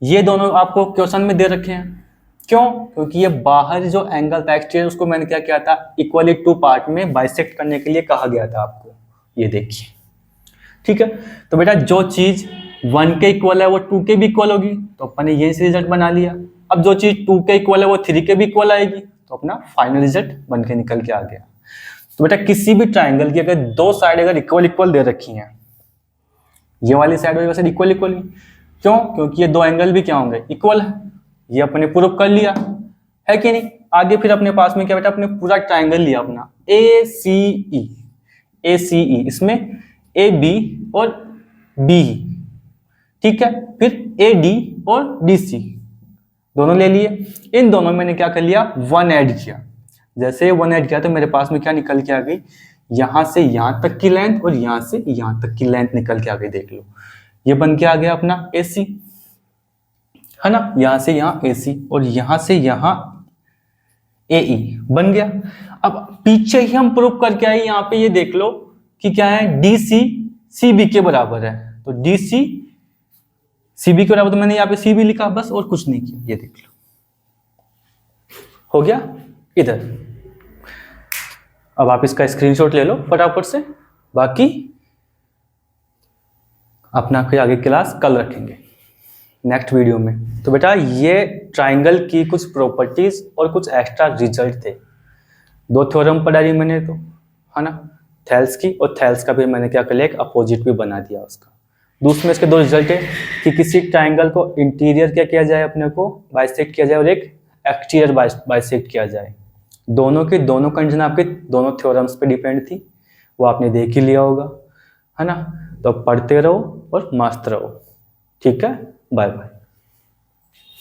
A: ये दोनों आपको क्वेश्चन में दे रखे हैं। क्यों? क्योंकि ये बाहर जो एंगल था एक्सटीरियर, उसको मैंने क्या किया था, इक्वली टू पार्ट में बाइसेक्ट करने के लिए कहा गया था आपको। ये देखिए, ठीक है। तो बेटा जो चीज 1 के इक्वल है वो 2 के भी इक्वल होगी, तो अपन ने ये रिजल्ट बना लिया। अब जो चीज 2 के इक्वल है वो 3 के भी इक्वल आएगी, तो अपना फाइनल रिजल्ट बन के निकल के आ गया। तो बेटा किसी भी ट्राइंगल की अगर दो साइड अगर इक्वल इक्वल दे रखी हैं, ये वाली साइड और वैसे इक्वल इक्वल, क्यों? क्योंकि ये दो एंगल भी क्या होंगे, इक्वल है। ये अपने प्रूफ कर लिया, है कि नहीं। आगे फिर अपने पास में क्या बेटा, अपने पूरा ट्राइंगल लिया अपना ACE, ACE, इसमें AB और B, ठीक है। फिर AD और DC दोनों ले लिए। इन दोनों में मैंने क्या कर लिया, 1 ऐड किया। जैसे 1 ऐड किया तो मेरे पास में क्या निकल के आ गई, यहां से यहां तक की लेंथ और यहां से यहां तक की लेंथ निकल के आ गई। देख लो, ये बन के आ गया अपना AC, है ना। यहां से यहां AC और यहां से यहां AE बन गया। अब पीछे ही हम प्रूफ करके आए, यहाँ पे ये देख लो कि क्या है, DC CB के बराबर है, तो DC CB के बराबर, तो मैंने यहाँ पे CB लिखा बस, और कुछ नहीं किया। ये देख लो, हो गया इधर। अब आप इसका स्क्रीनशॉट ले लो फटाफट से, बाकी अपना कोई आगे क्लास कल रखेंगे नेक्स्ट वीडियो में। तो बेटा ये ट्राइंगल की कुछ प्रॉपर्टीज और कुछ एक्स्ट्रा रिजल्ट थे। 2 थ्योरम पढ़ा दी मैंने तो, है ना, थेल्स की, और थेल्स का भी मैंने क्या कर लिया, एक अपोजिट भी बना दिया उसका। दूसरे में इसके 2 रिजल्ट है कि किसी ट्राइंगल को इंटीरियर क्या किया जाए, अपने को बाइसेक्ट किया जाए, और एक एक्सटीरियर बाइसेक्ट किया जाए। दोनों की दोनों कंडीशन आपके दोनों थ्योरम्स पे डिपेंड थी, वो आपने देख ही लिया होगा, है ना। तो पढ़ते रहो और मस्त रहो, ठीक है। Bye bye.